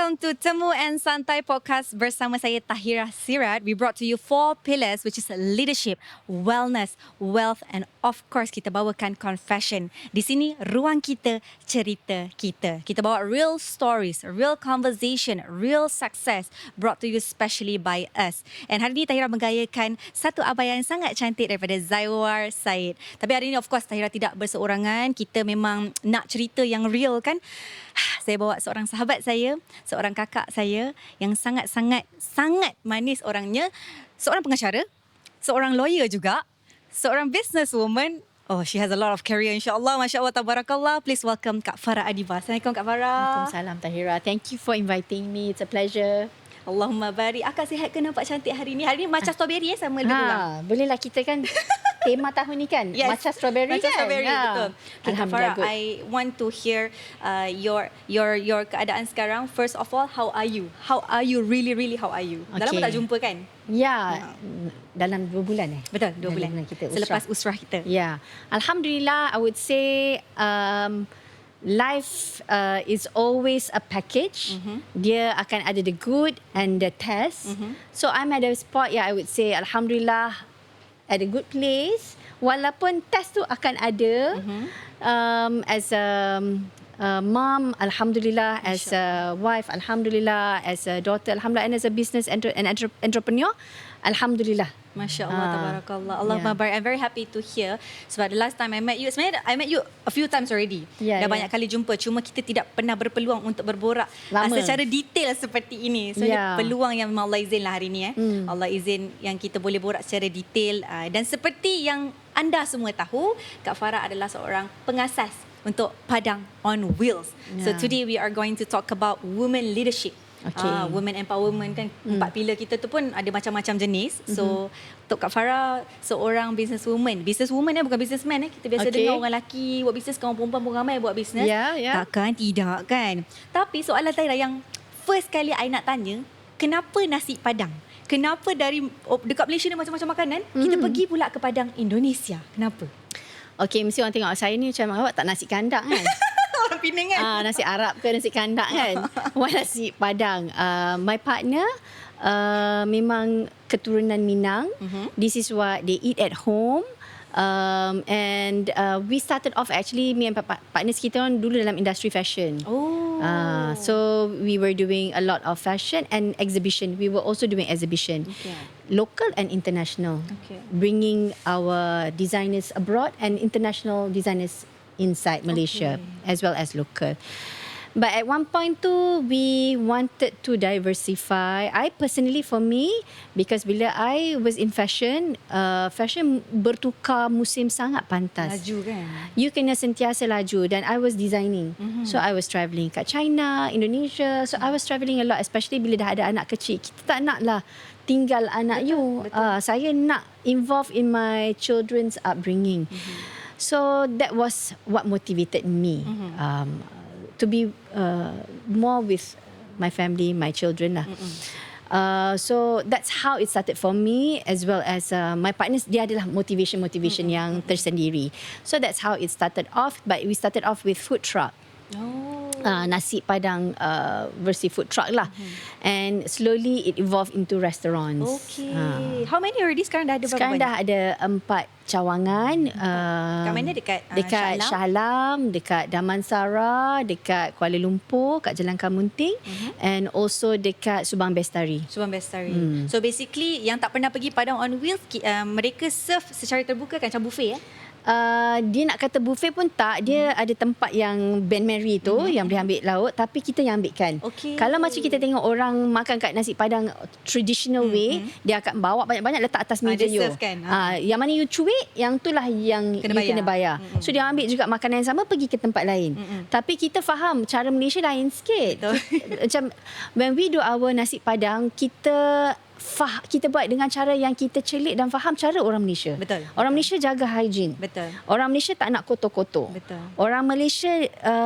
welcome to Temu and Santai Podcast bersama saya Tahira Sirat. We brought to you 4 pillars, which is leadership, wellness, wealth and of course kita bawakan confession. Di sini ruang kita, cerita kita. Kita bawa real stories, real conversation, real success brought to you specially by us. And hari ini Tahira menggayakan satu abaya yang sangat cantik daripada Zaiwar Said. Tapi hari ini of course Tahira tidak berseorangan. Kita memang nak cerita yang real kan. Saya bawa seorang sahabat saya, seorang kakak saya yang sangat-sangat manis orangnya, seorang pengacara, seorang lawyer juga, seorang businesswoman. Oh, she has a lot of career insya-Allah. Masya-Allah, tabarakallah. Please welcome Kak Farah Adiba. Assalamualaikum Kak Farah. Waalaikumsalam Tahira. Thank you for inviting me. It's a pleasure. Allahumma barik. Akak sihat ke, nampak cantik hari ni? Hari ni macam strawberry sama lebih kurang. Bolehlah kita kan tema tahun ni kan, yes, macam strawberry macam kan. Strawberry, betul. Okay, Alhamdulillah. Farah, I want to hear your keadaan sekarang. First of all, how are you? How are you? Really, how are you? Dah lama tak jumpa kan? Ya, dalam 2 bulan Betul, 2 bulan. Kita selepas usrah kita. Ya, Alhamdulillah, I would say life is always a package. Dia akan ada the good and the test. So I'm at a spot, I would say Alhamdulillah, at a good place. Walaupun test tu akan ada. As a mom, Alhamdulillah. As a wife, Alhamdulillah. As a daughter, Alhamdulillah. And as a business entrepreneur, Alhamdulillah. Masya Allah, tabarakallah. Allahumma barik. I'm very happy to hear. Sebab the last time I met you, sebenarnya I met you a few times already. Dah banyak kali jumpa. Cuma kita tidak pernah berpeluang untuk berborak secara detail seperti ini. So peluang yang memang Allah izin lah hari ni. Allah izin yang kita boleh borak secara detail. Dan seperti yang anda semua tahu, Kak Farah adalah seorang pengasas untuk Padang on Wheels. So today we are going to talk about women leadership. Women empowerment kan, 4 pilar kita tu pun ada macam-macam jenis. So untuk Kak Farah, seorang businesswoman bukan businessman kita biasa dengar orang lelaki buat bisnes, kawan perempuan pun ramai buat bisnes. Takkan tidak kan. Tapi soalan saya yang first kali I nak tanya, kenapa nasi Padang? Kenapa dari dekat Malaysia ni macam-macam makanan, kita pergi pula ke Padang Indonesia? Kenapa? Okey, mesti orang tengok saya ni macam awak tak nasi kandang kan? Orang Penang kan? Nasi Arab ke nasi kandang kan? Why nasi Padang? My partner memang keturunan Minang. This is what they eat at home. And we started off actually, me and partners kita orang dulu dalam industri fashion. So we were doing a lot of fashion and exhibition. We were also doing exhibition, local and international, bringing our designers abroad and international designers inside Malaysia as well as local. But at one point too, we wanted to diversify. I personally, for me, because bila I was in fashion, fashion bertukar musim sangat pantas. Laju kan? You kena sentiasa laju. Dan I was designing. So I was travelling kat China, Indonesia. So I was travelling a lot, especially bila dah ada anak kecil. Kita tak naklah tinggal anak betul. Saya nak involve in my children's upbringing. So that was what motivated me. To be more with my family, my children lah. So that's how it started for me, as well as my partners. Dia adalah motivation yang tersendiri. So that's how it started off. But we started off with food truck. Nasi Padang versi food truck lah. And slowly it evolved into restaurants. How many already sekarang dah ada? Sekarang dah ada 4 cawangan. Kat mana? Dekat Shah Alam, dekat Damansara, dekat Kuala Lumpur, kat Jalan Kamunting, and also dekat Subang Bestari. So basically yang tak pernah pergi Padang on Wheels, mereka serve secara terbuka kan, macam buffet dia nak kata buffet pun tak. Dia ada tempat yang Ben Mary tu yang boleh ambil lauk, tapi kita yang ambilkan. Kalau macam kita tengok orang makan kat nasi Padang traditional way, dia akan bawa banyak-banyak letak atas meja you. Yang mana you cuik, yang itulah yang kena bayar. So dia ambil juga makanan yang sama pergi ke tempat lain. Tapi kita faham cara Malaysia lain sikit. Macam when we do our nasi Padang, kita buat dengan cara yang kita celik dan faham cara orang Malaysia. Orang Malaysia jaga hygiene. Orang Malaysia tak nak kotor-kotor. Orang Malaysia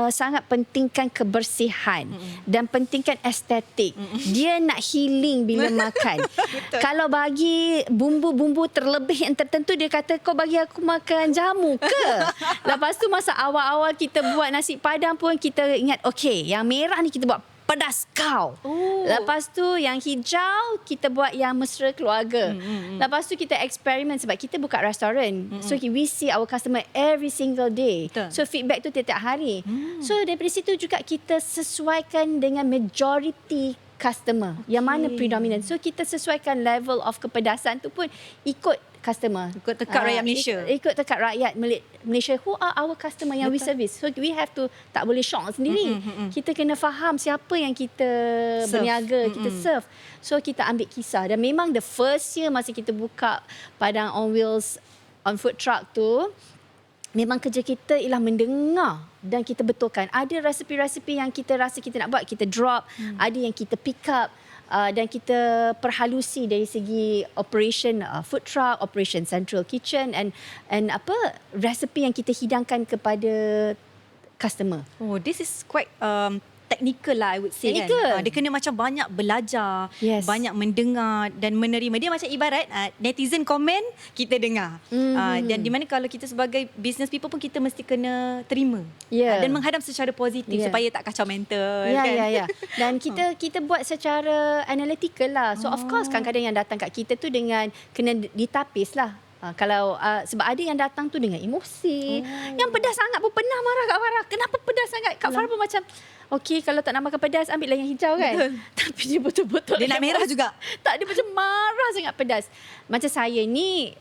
sangat pentingkan kebersihan dan pentingkan estetik. Dia nak healing bila makan. Kalau bagi bumbu-bumbu terlebih yang tertentu, dia kata kau bagi aku makan jamu ke? Lepas tu masa awal-awal kita buat nasi Padang pun kita ingat, okey, yang merah ni kita buat pedas kau. Lepas tu yang hijau kita buat yang mesra keluarga. Lepas tu kita eksperimen sebab kita buka restoran. So we see our customer every single day. Betul. So feedback tu tiap-tiap hari. So daripada situ juga kita sesuaikan dengan majority customer. Yang mana predominant. So kita sesuaikan level of kepedasan tu pun ikut customer. Ikut tekak rakyat Malaysia. Ikut tekak rakyat Malaysia. Who are our customer yang we service? So we have to, tak boleh shock sendiri. Kita kena faham siapa yang kita berniaga, kita serve. So kita ambil kisah. Dan memang the first year masa kita buka Padang on Wheels on food truck tu, memang kerja kita ialah mendengar dan kita betulkan. Ada resepi-resepi yang kita rasa kita nak buat, kita drop. Ada yang kita pick up. Dan kita perhalusi dari segi operation food truck, operation central kitchen and resepi yang kita hidangkan kepada customer. Oh, this is quite technical lah, I would say. Technical. Kan? Dia kena macam banyak belajar, Yes. banyak mendengar dan menerima. Dia macam ibarat netizen komen, kita dengar. Dan di mana kalau kita sebagai business people pun kita mesti kena terima. Dan menghadap secara positif supaya tak kacau mental. Kan? Dan kita buat secara analytical lah. So of course kadang-kadang yang datang kat kita tu dengan kena ditapis lah. Kalau sebab ada yang datang tu dengan emosi. Yang pedas sangat pun pernah marah Kak Farah. Kenapa pedas sangat? Kak Farah pun macam, okey kalau tak nak makan pedas ambillah yang hijau kan. Betul. Tapi dia betul-betul Dia nak merah juga. Tak, dia macam marah sangat pedas. Macam saya ni,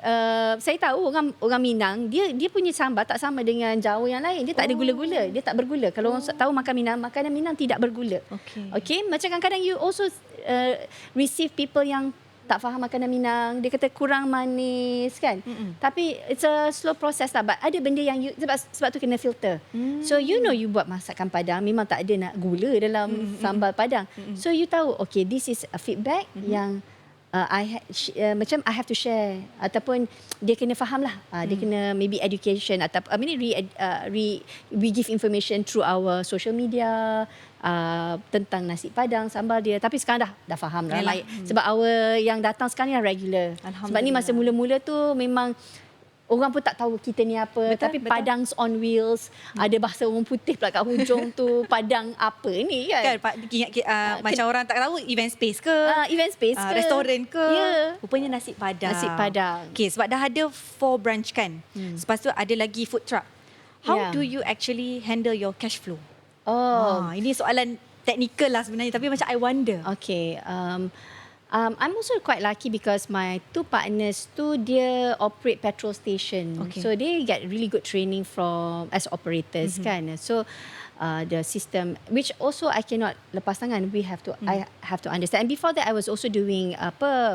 saya tahu orang Minang, dia punya sambal tak sama dengan Jawa yang lain. Dia tak ada gula-gula. Dia tak bergula. Kalau orang tahu makan Minang, makanan Minang tidak bergula. Okey, macam kadang-kadang you also receive people yang tak faham makanan Minang, dia kata kurang manis kan. Tapi it's a slow process lah. But ada benda yang sebab tu kena filter. So you know you buat masakan Padang memang tak ada nak gula dalam sambal Padang. So you tahu okay, this is a feedback yang macam I have to share ataupun dia kena faham lah. Dia kena maybe education ataupun we give information through our social media tentang nasi Padang, sambal dia. Tapi sekarang dah faham lah. Sebab our yang datang sekarang ni regular. Sebab ni masa mula-mula tu memang orang pun tak tahu kita ni apa. Tapi Padang's on Wheels. Ada bahasa orang putih pula kat hujung tu. Padang apa ni kan? Macam orang tak tahu event space ke? Event space ke? Restoran ke? Rupanya nasi Padang. Nasi Padang. Okay, sebab dah ada 4 branch kan? Lepas tu ada lagi food truck. How do you actually handle your cash flow? Ini soalan teknikal lah sebenarnya. Tapi macam I wonder. Okay. I'm also quite lucky because my 2 partners tu dia operate petrol station. So they get really good training from as operators kan. So the system which also I cannot lepas tangan. I have to understand. And before that I was also doing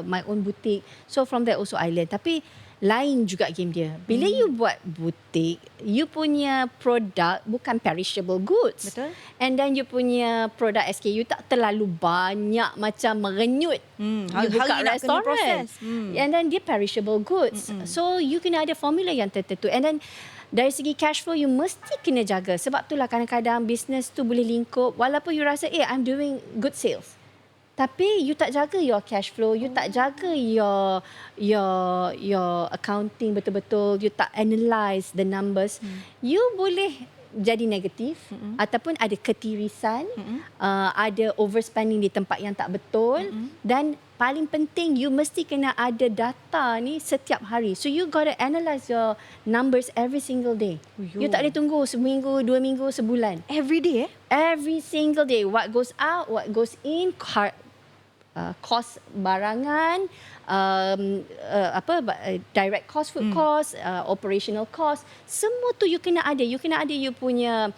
my own boutique. So from there also I learn. Tapi lain juga game dia. Bila you buat butik, you punya produk bukan perishable goods. Betul. And then you punya produk SKU tak terlalu banyak macam merenyut. You buka restoran. And then dia perishable goods. So you kena ada formula yang tertentu. And then dari segi cash flow, you mesti kena jaga. Sebab itulah kadang-kadang business tu boleh lingkup. Walaupun you rasa, I'm doing good sales. Tapi you tak jaga your cash flow, you tak jaga your accounting betul-betul, you tak analyse the numbers, you boleh jadi negatif ataupun ada ketirisan, ada overspending di tempat yang tak betul dan paling penting you mesti kena ada data ni setiap hari. So you got to analyse your numbers every single day. You tak boleh tunggu seminggu, 2 minggu, sebulan. Every day Every single day. What goes out, what goes in, cost barangan, direct cost, food cost, operational cost, semua tu you kena ada. You kena ada you punya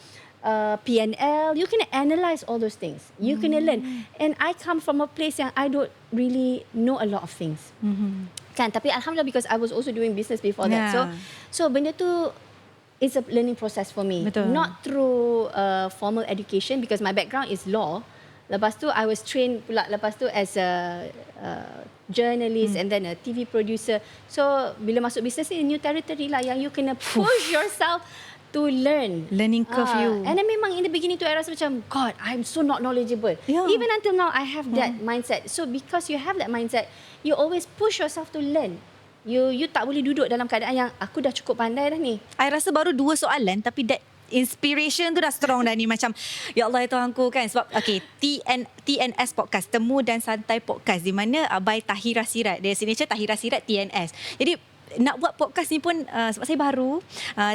P&L. You kena analyse all those things. You kena learn. And I come from a place yang I don't really know a lot of things. Kan? Tapi alhamdulillah because I was also doing business before that. So benda tu it's a learning process for me. Betul. Not through formal education because my background is law. Lepas tu I was trained pula lepas tu as a journalist and then a TV producer. So bila masuk business ni new territory lah yang you kena push yourself to learn. Learning curve you. And then memang in the beginning tu I rasa macam God, I'm so not knowledgeable. Even until now I have that mindset. So because you have that mindset, you always push yourself to learn. You tak boleh duduk dalam keadaan yang aku dah cukup pandai dah ni. I rasa baru 2 soalan tapi that inspiration tu dah strong dah ni. Macam, ya Allah ya Tuhanku kan. Sebab, okay, TNS Podcast, Temu dan Santai Podcast, di mana by Tahira Sirat. Dia signature Tahira Sirat TNS. Jadi, nak buat podcast ni pun sebab saya baru.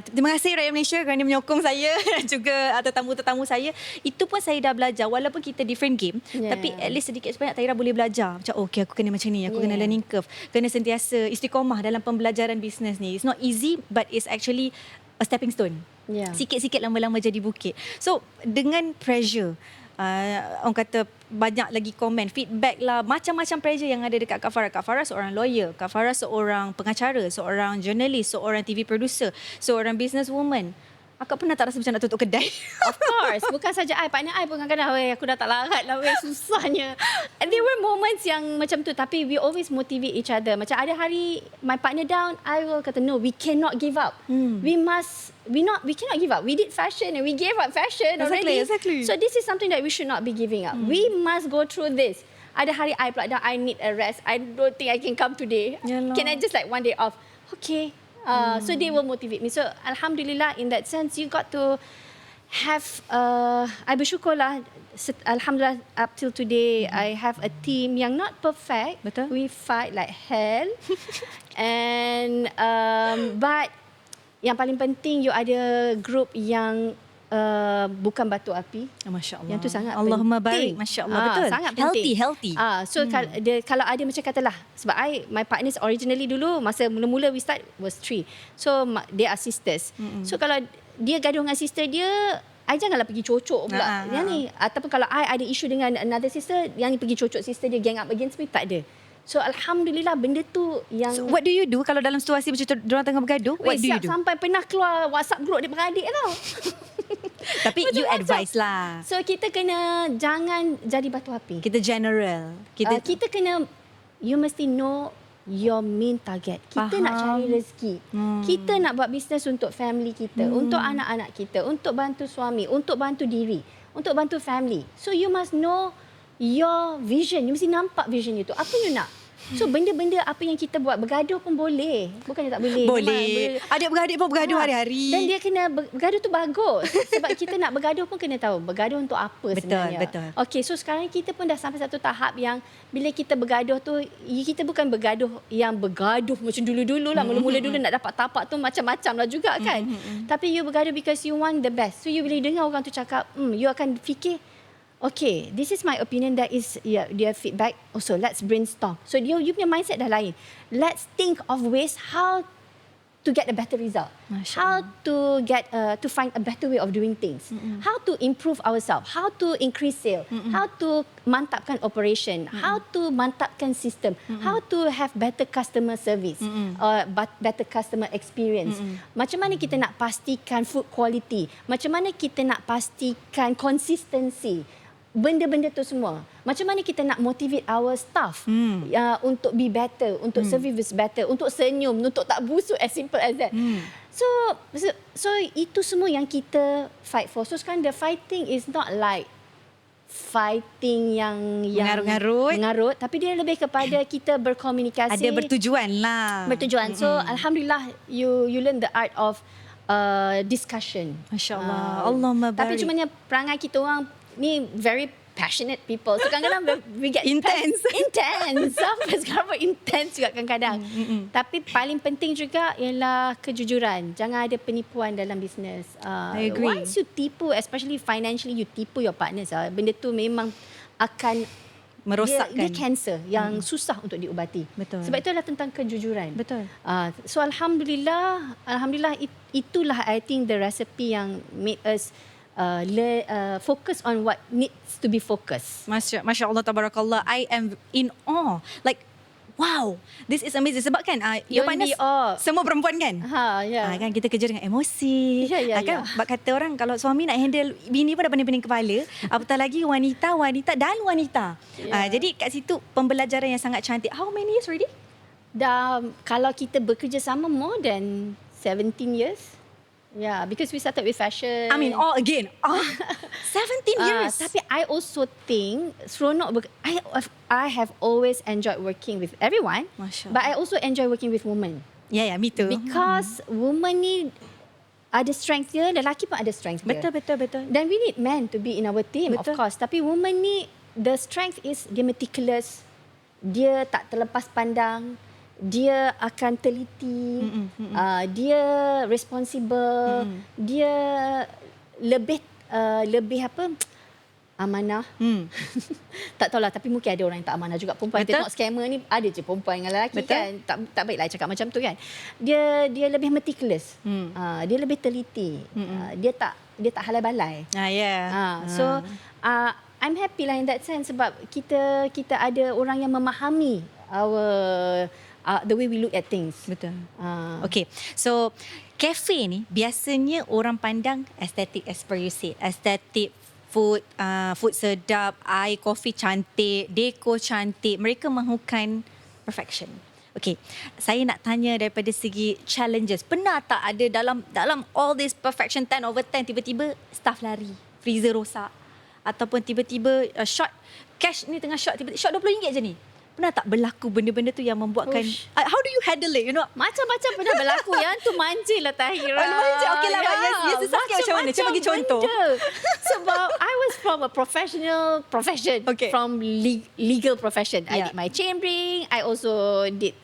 Terima kasih rakyat Malaysia kerana menyokong saya dan juga tetamu-tetamu saya. Itu pun saya dah belajar walaupun kita different game, tapi at least sedikit sebanyak Tahira boleh belajar. Macam okay, aku kena macam ni, aku kena learning curve, kena sentiasa istiqomah dalam pembelajaran bisnes ni. It's not easy but it's actually a stepping stone. Sikit-sikit lama-lama jadi bukit. So dengan pressure, orang kata banyak lagi komen, feedback lah, macam-macam pressure yang ada dekat Kak Farah. Kak Farah seorang lawyer, Kak Farah seorang pengacara, seorang jurnalis, seorang TV producer, seorang businesswoman. Akak pernah tak rasa macam nak tutup kedai? Of course. Bukan saja I, partner I pun kadang-kadang, aku dah tak larat lah, susahnya. And there were moments yang macam tu, tapi we always motivate each other. Macam ada hari my partner down, I will kata no, we cannot give up. We cannot give up. We did fashion and we gave up fashion already. Exactly. So this is something that we should not be giving up. We must go through this. Ada hari I pula down, I need a rest. I don't think I can come today. Yalah. Can I just like one day off? Okay. So they will motivate me. So Alhamdulillah, in that sense, you got to have, I bersyukurlah, Alhamdulillah up till today, I have a team yang not perfect. Betul. We fight like hell. And, but yang paling penting, you ada group yang bukan batu api. Masya Allah. Yang tu sangat Allahumma penting. barik. Masya Allah. Betul. Sangat penting. Healthy. So kalau ada macam katalah, sebab my partners originally dulu, masa mula-mula we start was 3. So they are sisters. So kalau dia gaduh dengan sister dia, I janganlah pergi cocok pula. Yang ni. Ataupun kalau I ada isu dengan another sister, yang ni pergi cocok sister dia, gang up against me, tak ada. So Alhamdulillah benda tu yang... So, what do you do kalau dalam situasi macam tu, diorang tengah bergaduh? What do you do? Sampai pernah keluar WhatsApp group dia beradik tau. Tapi you advise lah. So kita kena jangan jadi batu api. Kita general. Kita kena, you mesti know your main target. Kita nak cari rezeki. Kita nak buat bisnes untuk family kita, untuk anak-anak kita, untuk bantu suami, untuk bantu diri, untuk bantu family. So you must know your vision. You mesti nampak vision itu. Apa you nak? So benda-benda apa yang kita buat, bergaduh pun boleh. Bukannya tak boleh. Boleh. Adik-beradik pun bergaduh hari-hari. Dan dia kena bergaduh tu bagus. Sebab kita nak bergaduh pun kena tahu bergaduh untuk apa sebenarnya. Betul. Okey, so sekarang kita pun dah sampai satu tahap yang bila kita bergaduh tu, kita bukan bergaduh yang bergaduh macam dulu-dulu lah. Mula-mula dulu nak dapat tapak tu macam-macam lah juga kan. Tapi you bergaduh because you want the best. So you bila dengar orang tu cakap, you akan fikir, okay, this is my opinion, that is their feedback. Also, let's brainstorm. So, you punya mindset dah lain. Let's think of ways how to get a better result. How to get to find a better way of doing things. How to improve ourselves. How to increase sale. How to mantapkan operation. How to mantapkan system. How to have better customer service. Better customer experience. Macam mana kita nak pastikan food quality. Macam mana kita nak pastikan consistency. Benda-benda tu semua. Macam mana kita nak motivate our staff untuk be better, untuk service better, untuk senyum, untuk tak busuk, as simple as that. So itu semua yang kita fight for. So sekarang the fighting is not like fighting yang mengarut, tapi dia lebih kepada kita berkomunikasi. Ada bertujuan lah. Bertujuan. So alhamdulillah you learn the art of discussion. Masya Allah. Allahumma barik. Tapi cumanya perangai kita orang ni very passionate people. So kadang-kadang we get intense. Sampai sekarang pun intense juga kadang-kadang. Tapi paling penting juga ialah kejujuran. Jangan ada penipuan dalam bisnes. I agree. Once you tipu, especially financially, you tipu your partners, benda tu memang akan merosakkan. Dia cancer yang susah untuk diubati. Betul. Sebab itu adalah tentang kejujuran. Betul. So Alhamdulillah itulah I think the recipe yang made us focus on what needs to be focused. Masya Allah, tabarakallah. I am in awe. Like, wow, this is amazing. Sebab kan, your partner semua perempuan kan? Kan kita kerja dengan emosi. Kan bak kata orang, kalau suami nak handle bini pun dah pening-pening kepala. Apatah lagi wanita dan wanita. Jadi kat situ pembelajaran yang sangat cantik. How many years already? Dah, kalau kita bekerja sama more than 17 years. Yeah, because we started with fashion. I mean, all again. 17 years. Tapi I also think seronok. I have always enjoyed working with everyone. Masya Allah. But I also enjoy working with women. Yeah, me too. Because women ni ada strength dia, lelaki pun ada strength dia. Betul. Dan we need men to be in our team, of course. Tapi woman ni, the strength is dia meticulous, dia tak terlepas pandang, dia akan teliti, dia responsible, dia lebih amanah. Tak tahulah, tapi mungkin ada orang yang tak amanah juga. Perempuan tengok scammer ni, ada je perempuan dengan lelaki kan. Tak baiklah cakap macam tu kan. Dia lebih meticulous. Dia lebih teliti. Dia tak halai-balai. So I'm happy lah in that sense sebab kita ada orang yang memahami the way we look at things. Betul. Okay. So cafe ni biasanya orang pandang estetik, as per you said. Estetik, food sedap, air kopi cantik, dekor cantik. Mereka mahukan perfection. Okay, saya nak tanya daripada segi challenges. Pernah tak ada dalam all this perfection 10 over 10 tiba-tiba staff lari, freezer rosak, ataupun tiba-tiba shot cash ni tengah shot, tiba-tiba shot RM20 je ni? Pernah tak berlaku benda-benda tu yang membuatkan how do you handle it, you know? Macam-macam pernah berlaku. Yang tu manja lah Tahira. Manja, okey lah. Yes, sakit macam mana? Cuba bagi contoh. Sebab I was from a professional profession, from legal profession. I did my chambering. I also did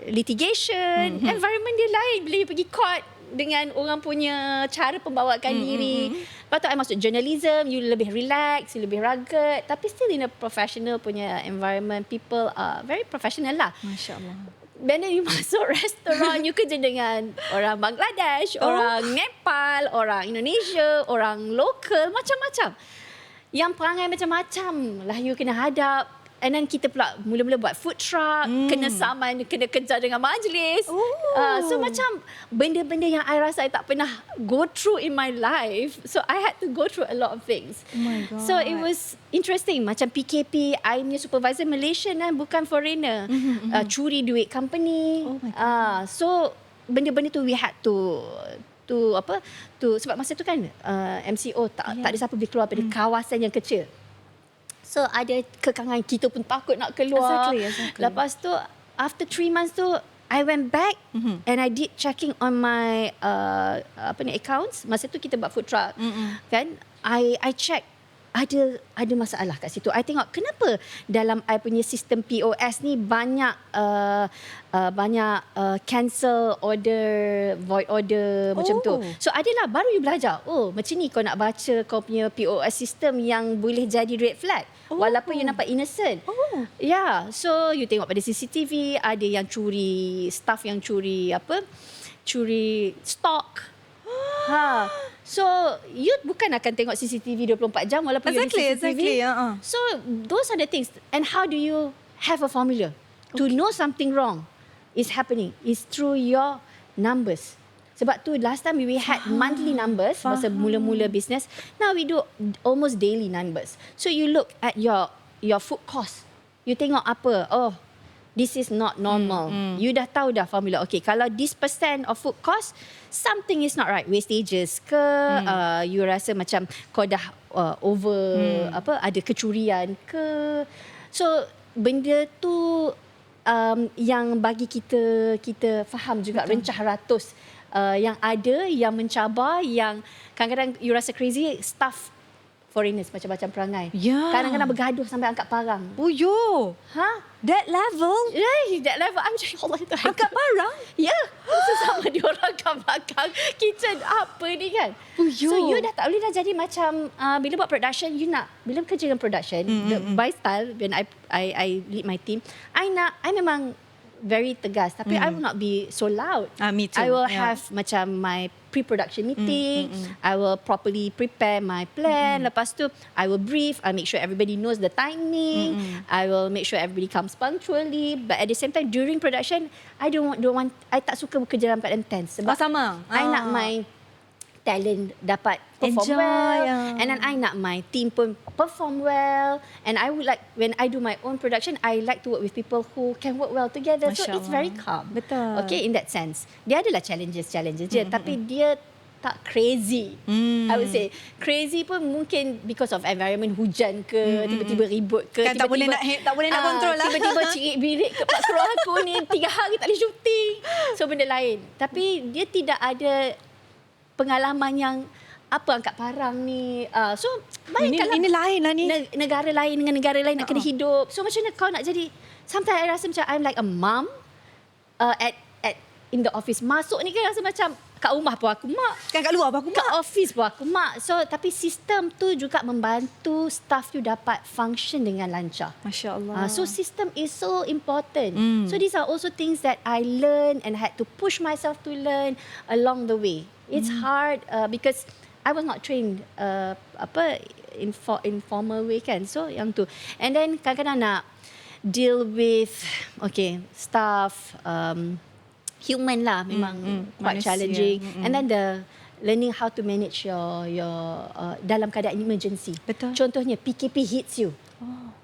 litigation. Environment dia lain bila you pergi court dengan orang punya cara pembawaan diri. Lepas tu I masuk journalism, you lebih relax, you lebih rugged. Tapi still in a professional punya environment, people are very professional lah. Masya Allah. Dan then you masuk restoran, you kerja dengan orang Bangladesh, orang Nepal, orang Indonesia, orang lokal, macam-macam. Yang perangai macam-macam lah you kena hadap. And then kita pula mula-mula buat food truck, kena saman, kena kejar dengan majlis. So macam benda-benda yang I rasa I tak pernah go through in my life. So I had to go through a lot of things. Oh my God. So it was interesting. Macam PKP, I punya supervisor Malaysian kan, bukan foreigner. Curi duit company. Oh my God. So benda-benda tu we had to sebab masa tu kan MCO tak ada siapa boleh keluar dari kawasan yang kecil. So ada kekangan, kita pun takut nak keluar. Exactly. Lepas tu after 3 months tu I went back and I did checking on my accounts. Masa tu kita buat food truck. Kan? I check ada masalah kat situ. I tengok kenapa dalam I punya sistem POS ni banyak cancel order, void order macam tu. So adalah baru you belajar. Macam ni kau nak baca kau punya POS system yang boleh jadi red flag. Walaupun you nampak innocent. So you tengok pada CCTV ada yang curi, staff yang curi stok. So you bukan akan tengok CCTV 24 jam walaupun you ada CCTV. So those are the things. And how do you have a formula to know something wrong is happening? Is through your numbers. Sebab tu last time we had monthly numbers masa mula-mula business. Now we do almost daily numbers. So you look at your food cost. You tengok apa? This is not normal. You dah tahu dah formula. Okay, kalau this percent of food cost, something is not right. Wastages ke, you rasa macam kau dah ada kecurian ke. So, benda tu yang bagi kita faham juga. Betul. Rencah ratus yang ada, yang mencabar, yang kadang-kadang you rasa crazy, staff foreigners macam-macam perangai. Kadang-kadang bergaduh sampai angkat parang. That level? That level. I'm macam, Allah itu. Angkat parang? So sama dia orang kat belakang kitchen apa ni kan. So you dah tak boleh dah jadi macam bila buat production, bila kerja dengan production, by style, when I lead my team, I memang very tegas, tapi I will not be so loud. Me too. I will have macam my pre-production meeting. I will properly prepare my plan. Lepas tu, I will brief. I make sure everybody knows the timing. I will make sure everybody comes punctually. But at the same time, during production, I don't want. I tak suka bekerja dalam keadaan tense. Sebab sama. I nak my talent dapat perform well, and then I nak my team pun perform well, and I would like when I do my own production, I like to work with people who can work well together. Masya so it's very calm. Betul. Okay, in that sense, dia adalah challenges je, tapi dia tak crazy. I would say crazy pun mungkin because of environment, hujan ke, tiba-tiba ribut ke, kan tiba-tiba tak boleh nak kontrol lah. Tiba-tiba cirit birit ke Pak Suruh aku ni 3 hari tak boleh syuting. So benda lain. Tapi dia tidak ada pengalaman yang angkat parang ni. So bayangkanlah ini lain lah ni. Negara lain dengan negara lain nak kena hidup. So macam mana kau nak jadi, sometimes I rasa macam I'm like a mom at in the office. Masuk ni kan rasa macam kat rumah pun aku mak. Kan kat luar pun aku mak. Kat office pun aku mak. So tapi sistem tu juga membantu staff you dapat function dengan lancar. Masya Allah. So system is so important. So these are also things that I learned and had to push myself to learn along the way. It's hard because I was not trained in formal way kan. So yang tu. And then kadang-kadang nak deal with staff, human lah, memang quite challenging. And then the learning how to manage your dalam keadaan emergency. Betul. Contohnya PKP hits you.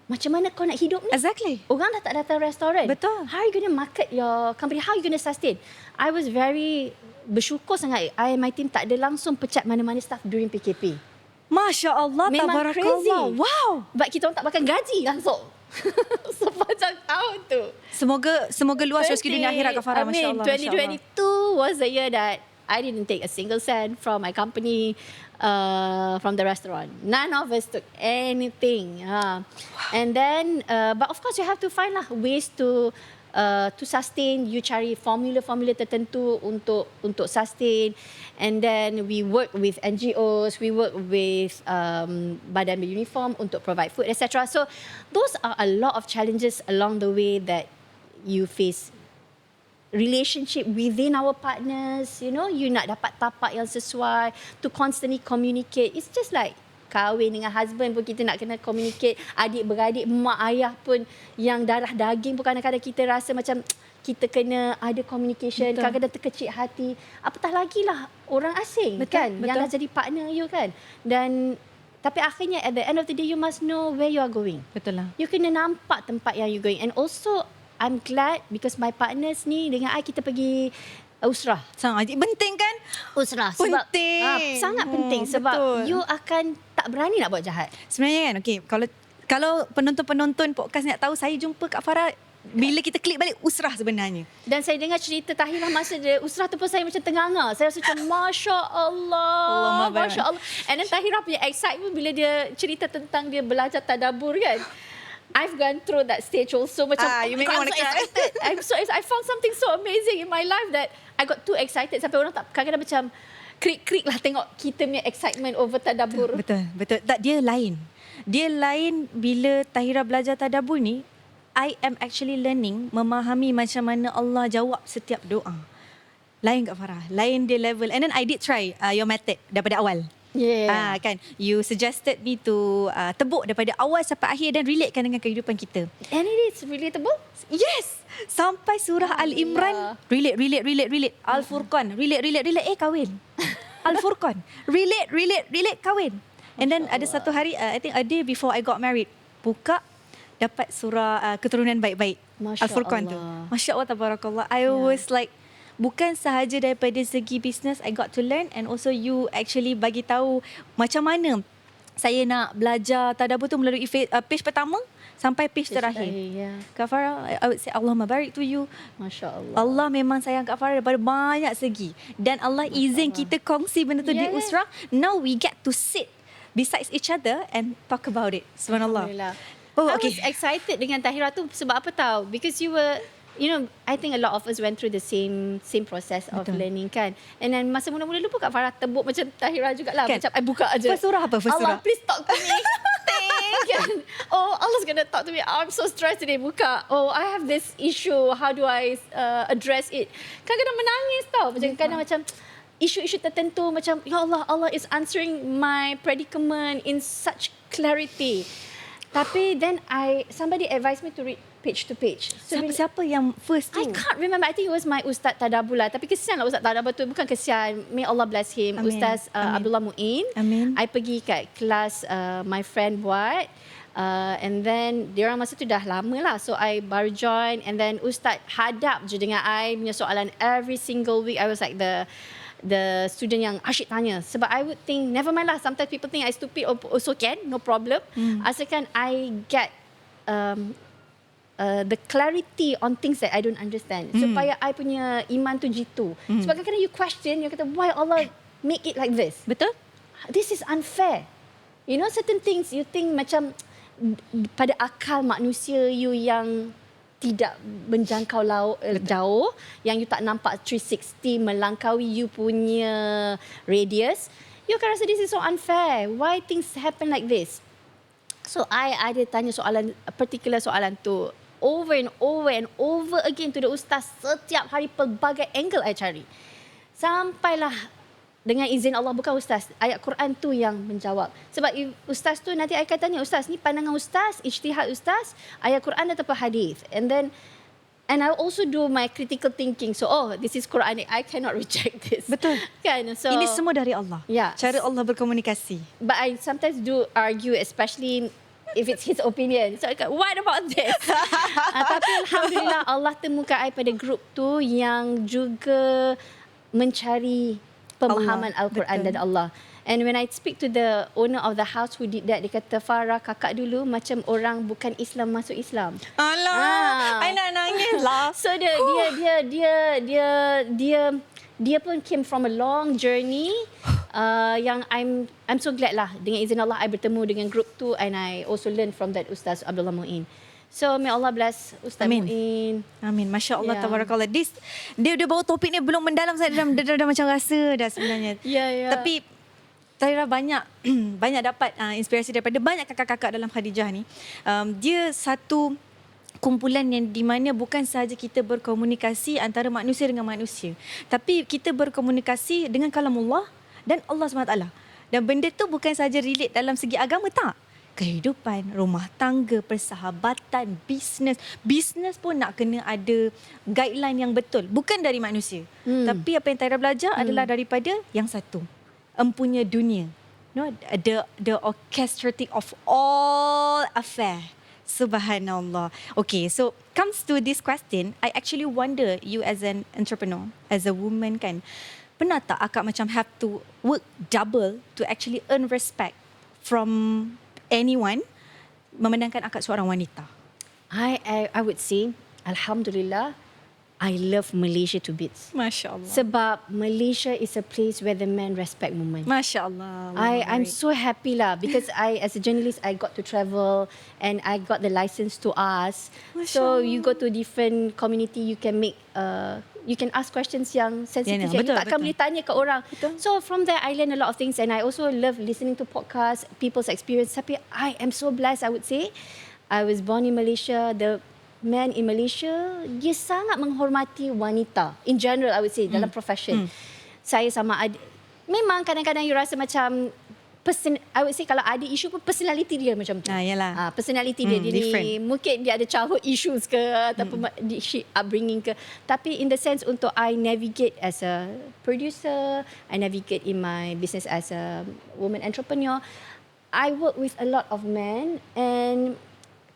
Macam mana kau nak hidup ni? Exactly. Orang dah tak datang restoran. Betul. How are you going to market your company? How are you going to sustain? I was very bersyukur sangat. My team tak ada langsung pecat mana-mana staff during PKP. Masya Allah. Memang crazy. Wow. But kita orang tak makan gaji langsung. Sepanjang tahun tu. Semoga luas rezeki dunia akhirat Kak Farah. Masya Allah. 2022 was the year that I didn't take a single cent from my company, from the restaurant. None of us took anything. And then, but of course you have to find lah ways to sustain. You cari formula tertentu untuk sustain. And then we work with NGOs, we work with Badan Beruniform untuk provide food, etc. So those are a lot of challenges along the way that you face. Relationship within our partners, you nak dapat tapak yang sesuai, to constantly communicate. It's just like kahwin dengan husband pun kita nak kena communicate. Adik-beradik, mak ayah pun yang darah daging pun kadang-kadang kita rasa macam kita kena ada communication. Betul. Kadang-kadang terkecil hati. Apatah lagi lah orang asing. Betul, kan betul. Yang dah jadi partner you kan. Dan tapi akhirnya at the end of the day you must know where you are going. Betul lah. You kena nampak tempat yang you going. And also I'm glad because my partners ni dengan I kita pergi usrah. Sangat penting kan? Usrah sebab penting. Sangat penting sebab betul. You akan tak berani nak buat jahat. Sebenarnya kan kalau penonton-penonton podcast nak tahu, saya jumpa Kak Farah bila kita klik balik usrah sebenarnya. Dan saya dengar cerita Tahirah masa dia usrah tu pun saya macam tenganga. Saya rasa macam Masya Allah. Masya Allah. And then Tahirah punya excitement bila dia cerita tentang dia belajar tadabbur kan. I've gone through that stage also. Macam, you make me want to cry. I'm so excited. I found something so amazing in my life that I got too excited sampai orang tak kadang-kadang macam krik-krik lah tengok kita punya excitement over tadabbur. Betul. Tak, dia lain. Dia lain bila Tahirah belajar tadabbur ni. I am actually learning memahami macam mana Allah jawab setiap doa. Lain Kak Farah. Lain dia level. And then I did try your method daripada awal. Yeah. Kan, you suggested me to tebuk daripada awal sampai akhir dan relatekan dengan kehidupan kita. And it is relatable? Yes. Sampai surah Al-Imran, relate. Al-Furqan, relate. Kahwin. Al-Furqan, relate, kahwin. And then ada satu hari, I think a day before I got married, buka, dapat surah keturunan baik-baik. Al-Furqan tu. Masya Allah, tabarakallah. I was like, bukan sahaja daripada segi bisnes I got to learn, and also you actually bagi tahu macam mana saya nak belajar tadabbur tu melalui page pertama sampai page terakhir. Kak Farah, I would say Allahumma barik to you. Masya Allah. Allah memang sayang Kak Farah daripada banyak segi, dan Allah izin kita kongsi benda tu di usrah. Now we get to sit besides each other and talk about it. Subhanallah. I was excited dengan Tahirah tu sebab apa tahu? Because you were, I think a lot of us went through the same process of learning kan. And then masa mula-mula dulu pun Kak Farah tebuk macam Tahirah jugalah. Kan? Macam I buka aja. First surah apa? Allah, please talk to me. Kan? Oh, Allah's going to talk to me. I'm so stressed today. Buka. Oh, I have this issue. How do I address it? Kadang-kadang menangis tau. Kadang-kadang macam isu-isu tertentu macam, ya Allah, Allah is answering my predicament in such clarity. Tapi then somebody advised me to read page to page. So siapa yang first tu? I can't remember. I think it was my Ustaz Tadabbur lah. Tapi kesian lah Ustaz Tadabbur tu. Bukan kesian. May Allah bless him. Amin. Ustaz Abdullah Mu'in. Amin. I pergi kat kelas my friend buat. And then diorang masa tu dah lama lah. So I baru join. And then Ustaz hadap je dengan I punya soalan every single week. I was like the the student yang asyik tanya. Sebab I would think, never mind lah, sometimes people think I stupid also can, no problem. Asalkan I get the clarity on things that I don't understand. Supaya I punya iman tu jitu. Sebab kadang-kadang you question, you kata, why Allah make it like this? Betul? This is unfair. You know, certain things you think macam pada akal manusia you yang tidak menjangkau jauh, yang you tak nampak 360 melangkaui you punya radius, you akan rasa this is so unfair. Why things happen like this? So I ada tanya particular soalan tu over and over again to the ustaz. Setiap hari pelbagai angle I cari. Sampailah dengan izin Allah, bukan ustaz, ayat Quran tu yang menjawab. Sebab ustaz tu nanti I akan tanya, ustaz ni pandangan ustaz, ijtihad ustaz, ayat Quran ataupun hadis. And I also do my critical thinking. So, this is Quran, I cannot reject this. Betul. Kan? So, ini semua dari Allah. Yeah. Cara Allah berkomunikasi. But I sometimes do argue, especially if it's his opinion. So, what about this? Tapi Alhamdulillah, Allah temukan I pada grup tu yang juga mencari pemahaman Al-Quran dan Allah. And when I speak to the owner of the house who did that, dia kata, Farah, kakak dulu macam orang bukan Islam masuk Islam. Alah, I nak nangis lah. So dia pun came from a long journey. Yang I'm so glad lah, dengan izin Allah I bertemu dengan group tu, and I also learn from that Ustaz Abdullah Muin. So may Allah bless Ustaz Muin. Amin. Masya Allah, tabarakallah. Dia bawa topik ni belum mendalam, saya dah macam rasa dah sebenarnya. Tapi Tahirah banyak dapat inspirasi daripada banyak kakak-kakak dalam Khadijah ni. Dia satu kumpulan yang di mana bukan sahaja kita berkomunikasi antara manusia dengan manusia, tapi kita berkomunikasi dengan kalamullah dan Allah SWT. Dan benda tu bukan sahaja relate dalam segi agama, tak. Kehidupan, rumah tangga, persahabatan, bisnes pun nak kena ada guideline yang betul. Bukan dari manusia. Tapi apa yang Tahirah belajar adalah daripada yang satu. Empunya dunia. No, the orchestrating of all affair. Subhanallah. Okay, so comes to this question, I actually wonder, you as an entrepreneur, as a woman kan, pernah tak akak macam have to work double to actually earn respect from anyone memandangkan akak seorang wanita? I would say, Alhamdulillah, I love Malaysia to bits. Masya Allah. Sebab Malaysia is a place where the men respect women. Masya Allah. I'm so happy lah, because as a journalist, I got to travel and I got the license to ask. So you go to different community, you can make you can ask questions yang sensitif, yang you takkan boleh tanya ke orang. So from there, I learn a lot of things, and I also love listening to podcasts, people's experience. Tapi I am so blessed, I would say. I was born in Malaysia. The man in Malaysia, dia sangat menghormati wanita. In general, I would say, dalam profession. Saya sama adik, memang kadang-kadang you rasa macam, I would say kalau ada isu pun personality dia macam tu. Yalah. Personality dia ni mungkin dia ada childhood issues ke ataupun upbringing ke. Tapi in the sense untuk I navigate as a producer, I navigate in my business as a woman entrepreneur, I work with a lot of men, and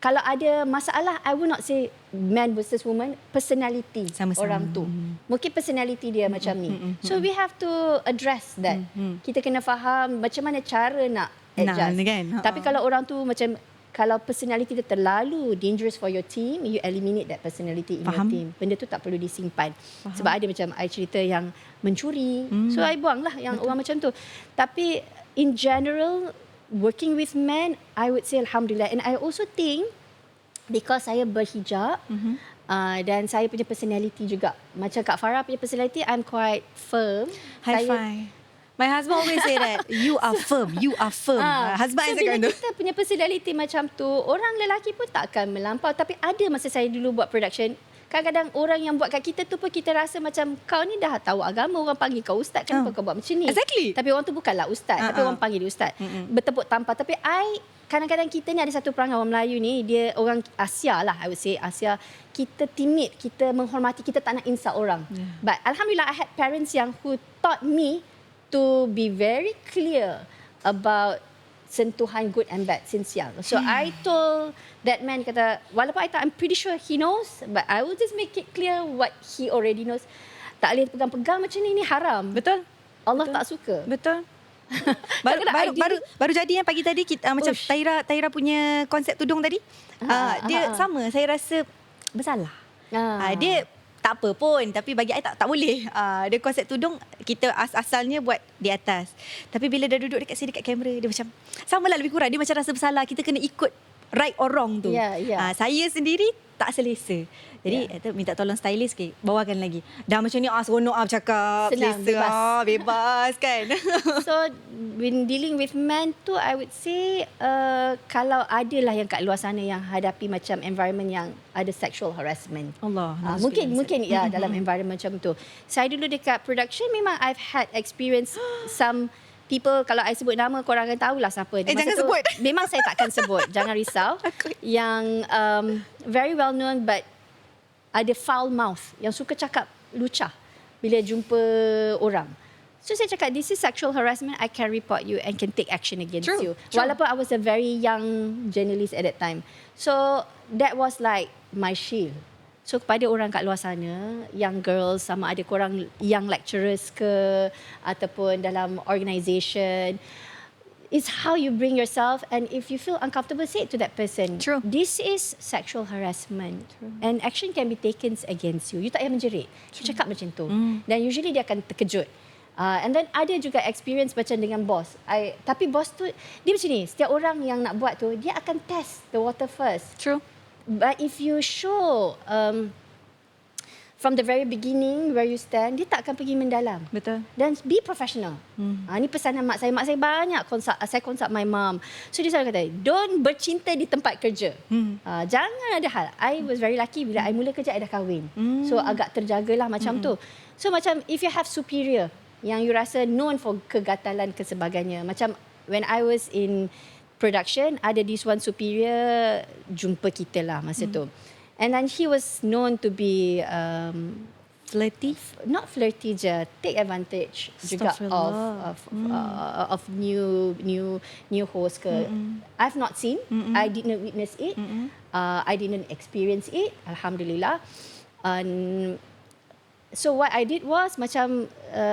kalau ada masalah, I will not say man versus woman, personality sama-sama orang tu. Mungkin personality dia macam ni. So we have to address that. Kita kena faham macam mana cara nak adjust. Kan? Tapi kalau orang tu macam, kalau personality dia terlalu dangerous for your team, you eliminate that personality in your team. Benda tu tak perlu disimpan. Sebab ada macam I cerita yang mencuri. So I buang lah yang orang macam tu. Tapi in general, working with men, I would say Alhamdulillah. And I also think, because saya berhijab, dan saya punya personality juga, macam Kak Farah punya personality, I'm quite firm. High five. My husband always say that, you are firm, you are firm. Husband so bila kita punya personality macam tu, orang lelaki pun takkan melampau. Tapi ada masa saya dulu buat production, kadang-kadang orang yang buat kat kita tu pun kita rasa macam, kau ni dah tahu agama, orang panggil kau ustaz, kenapa kau buat macam ni? Exactly. Tapi orang tu bukanlah ustaz, tapi orang panggil dia ustaz. Bertepuk tampar. Tapi kadang-kadang kita ni ada satu perangai orang Melayu ni, dia orang Asia lah, I would say Asia, kita timid, kita menghormati, kita tak nak insult orang. But Alhamdulillah, I had parents yang who taught me to be very clear about sentuhan good and bad since young. So I told that man, kata, walaupun I'm pretty sure he knows, but I will just make it clear what he already knows. Tak boleh pegang-pegang macam ni haram. Betul. Allah Betul. tak suka. Betul. baru jadi yang pagi tadi kita macam Taira punya konsep tudung tadi. Dia sama, saya rasa bersalah. Dia tak apa pun, tapi bagi I tak boleh. Dia konsep tudung kita asalnya buat di atas. Tapi bila dah duduk dekat sini dekat kamera, dia macam samalah lebih kurang, dia macam rasa bersalah. Kita kena ikut right or wrong tu. Saya sendiri tak selesa. Jadi minta tolong stylist sikit, bawakan lagi. Dah macam ni seronok bercakap, selesa, bebas kan. So when dealing with men tu, I would say kalau adalah yang kat luar sana yang hadapi macam environment yang ada sexual harassment. Mungkin ya dalam environment macam tu. Saya dulu dekat production memang I've had experience some people, kalau I sebut nama korang akan tahulah siapa. Jangan sebut. Memang saya takkan sebut. Jangan risau. Yang very well known but ada foul mouth, yang suka cakap lucah bila jumpa orang. So saya cakap, this is sexual harassment, I can report you and can take action against you. Walaupun I was a very young journalist at that time. So that was like my shield. So kepada orang kat luar sana, young girls, sama ada korang young lecturers ke ataupun dalam organisation, it's how you bring yourself, and if you feel uncomfortable, say it to that person. This is sexual harassment. And action can be taken against you. You tak payah menjerit. You cakap macam tu. Dan usually dia akan terkejut. And then ada juga experience macam dengan bos. Tapi bos tu, dia macam ni. Setiap orang yang nak buat tu, dia akan test the water first. But if you show from the very beginning where you stand, dia tak akan pergi mendalam. Betul. Dan be professional. Ni pesanan mak saya. Mak saya banyak saya consult my mom. So dia selalu kata, don't bercinta di tempat kerja. Jangan ada hal. I was very lucky bila I mula kerja, I dah kahwin. So agak terjagalah macam tu. So macam if you have superior yang you rasa known for kegatalan ke sebagainya. Macam when I was in production, ada this one superior jumpa kita lah masa tu. And then he was known to be flirty, not flirty je, take advantage juga of new host ke. I've not seen, I didn't witness it, I didn't experience it, alhamdulillah. So what I did was macam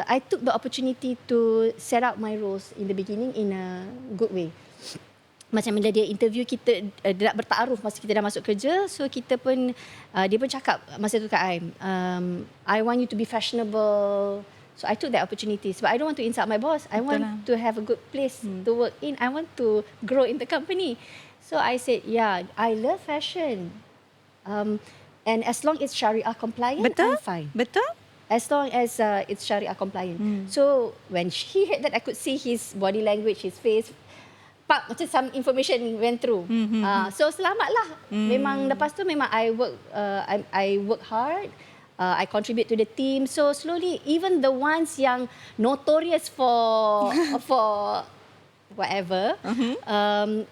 I took the opportunity to set out my roles in the beginning in a good way. Macam bila dia interview kita, dia nak bertaaruf masa kita dah masuk kerja, so kita pun dia pun cakap masa tu kat I want you to be fashionable. So I took that opportunity sebab I don't want to insult my boss. I want to have a good place to work in. I want to grow in the company. So I said, yeah, I love fashion. And as long as Sharia compliant, I'm fine. Betul. As long as it's Sharia compliant. So when he heard that, I could see his body language, his face. Macam some information went through. So selamatlah. Memang lepas tu memang I work hard. I contribute to the team. So slowly, even the ones yang notorious for whatever,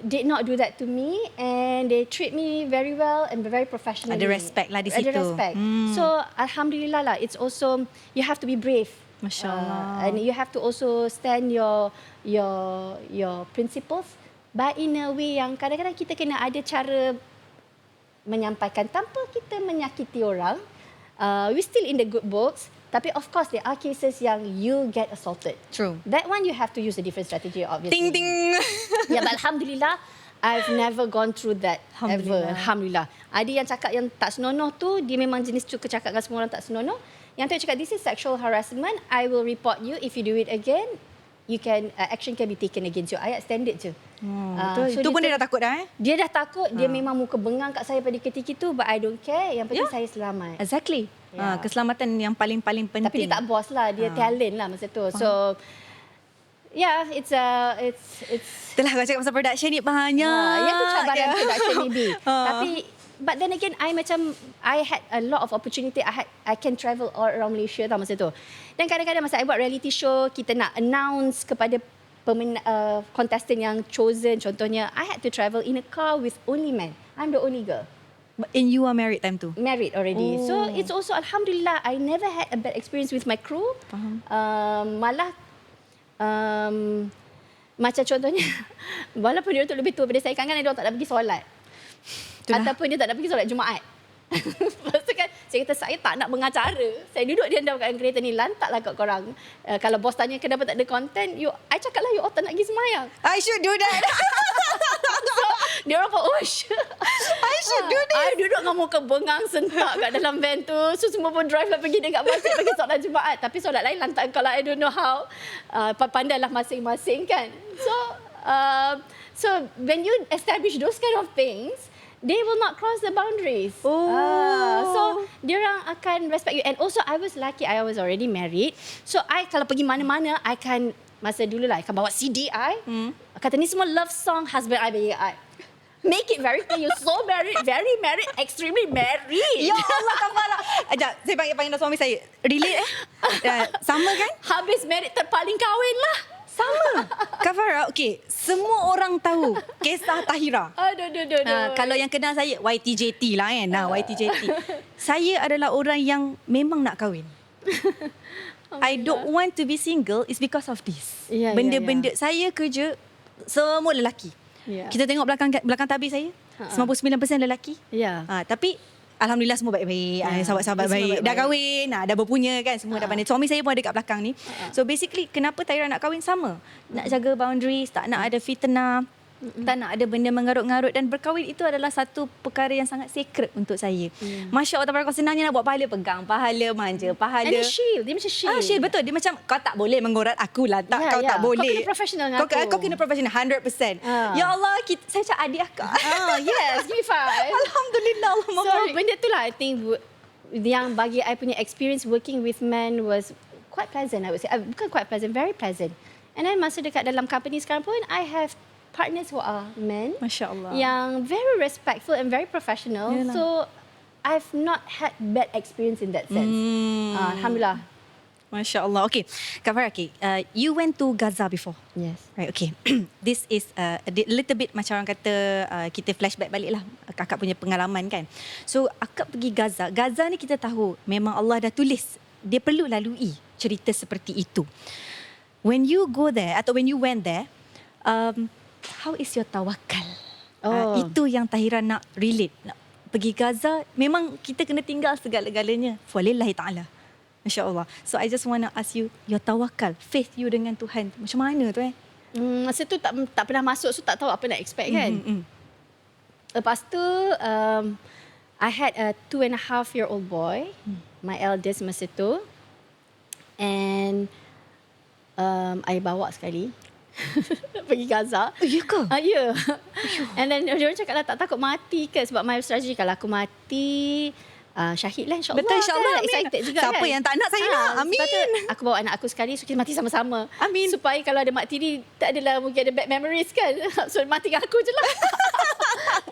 did not do that to me, and they treat me very well and very professionally. Ada respect lah di situ. Ada respect. So alhamdulillah lah. It's also, you have to be brave. Masya Allah. And you have to also stand your principles, but in a way yang kadang-kadang kita kena ada cara menyampaikan tanpa kita menyakiti orang. We still in the good books, tapi of course there are cases yang you get assaulted. That one you have to use a different strategy, obviously. Ting ting. Yeah, but alhamdulillah, I've never gone through that ever. Alhamdulillah. Ada yang cakap yang tak senonoh tu, dia memang jenis suka cakap dengan semua orang tak senonoh. Yang tu cakap, this is sexual harassment. I will report you. If you do it again, you can action can be taken against you. Ayat standard je. So itu pun dia dah takut dah. Dia dah takut. Dia memang muka bengang kat saya pada ketika itu. But I don't care. Yang penting saya selamat. Exactly. Keselamatan yang paling penting. Tapi dia tak bos lah. Dia talent lah masa tu. So yeah, it's itulah kau cakap pasal production ni banyak. Yang tu cabaran production maybe. Tapi but then again, I had a lot of opportunity. I can travel all around Malaysia tau masa tu. Dan kadang-kadang masa I buat reality show, kita nak announce kepada contestant yang chosen. Contohnya, I had to travel in a car with only men. I'm the only girl. And you are married time tu? Married already. So it's also alhamdulillah, I never had a bad experience with my crew. Malah macam contohnya, walaupun dia tu lebih tua daripada saya, kadang-kadang dia tak nak pergi solat. Ataupun dia tak nak pergi solat Jumaat. Lepas tu kan saya kata saya tak nak mengacara. Saya duduk di dalam kereta ni, lantaklah kat korang. Kalau bos tanya kenapa tak ada content, I cakap lah you all tak nak pergi semayang. I should do that. So dia orang pun I should do this. I duduk dengan muka bengang sentak kat dalam van tu. So semua pun drive lah pergi dekat masjid pergi solat Jumaat. Tapi solat lain lantak kalau I don't know how. Pandailah masing-masing kan. So when you establish those kind of things, they will not cross the boundaries. So diorang akan respect you. And also I was lucky, I was already married. So I kalau pergi mana-mana, I can, masa dulu lah, I akan bawa CD I. Kata ni semua love song husband I bagi I. Make it very clear, you're so married, very married, extremely married. Ya Allah, Kafarah. Sekejap, saya panggil dah suami saya. Relate sama kan? Habis married terpaling kahwin lah. Sama. Kafarah, okey. Semua orang tahu kisah Tahira. Aduh. Kalau yang kenal saya, YTJT lah kan. YTJT. Saya adalah orang yang memang nak kahwin. I don't want to be single is because of this. Benda-benda saya kerja, semua lelaki. Kita tengok belakang tabir saya, 99% lelaki. Tapi alhamdulillah semua baik-baik. Sahabat-sahabat baik. Dah kahwin, dah berpunya kan, semua dah pandai. Suami saya pun ada kat belakang ni. So basically kenapa Tahira nak kahwin sama? Nak jaga boundaries, tak nak ada fitnah. Tak nak ada benda mengarut-ngarut, dan berkahwin itu adalah satu perkara yang sangat sacred untuk saya. Masya Allah, tabarakallah, senangnya nak buat pahala, pegang pahala, manja pahala. And shield, dia macam shield. Shield, betul. Dia macam kau tak boleh mengorat aku lah. Kau tak boleh. Kau kena professional dengan aku. Kau kena professional 100%. Ya Allah, saya macam adik akak. Yes, give me 5. Alhamdulillah, Allah So benda tu lah I think yang bagi I punya experience working with men was quite pleasant, I would say. Bukan quite pleasant, very pleasant. And then masa dekat dalam company sekarang pun, I have partners who are men. Masya Allah. Yang very respectful and very professional. Yalah. So I've not had bad experience in that sense. Alhamdulillah. Masya Allah. Okay, Kafarah, you went to Gaza before. Yes. Right, okay. This is a little bit macam orang kata kita flashback balik lah kakak punya pengalaman kan. So akak pergi Gaza. Gaza ni kita tahu memang Allah dah tulis dia perlu lalui cerita seperti itu. When you go there atau when you went there, how is your tawakal? Itu yang Tahira nak relate. Nak pergi Gaza, memang kita kena tinggal segala-galanya. Walillahi ta'ala. Masya Allah. So I just want to ask you, your tawakal, faith you dengan Tuhan, macam mana tu masa tu tak pernah masuk, so tak tahu apa nak expect kan. Lepas tu, I had a 2.5-year-old boy, my eldest masa tu. And I bawa sekali. Pergi Gaza. Ya ke? Ya. And then dia orang cakap lah, tak takut mati ke? Sebab my strategi kalau aku mati, syahid lah insyaAllah. Betul, insyaAllah. Kan? Excited juga siapa kan? yang tak nak, saya nak. Amin. Aku bawa anak aku sekali, so kita mati sama-sama. Amin. Supaya kalau ada mak tiri, tak adalah mungkin ada bad memories kan. So mati dengan aku je lah.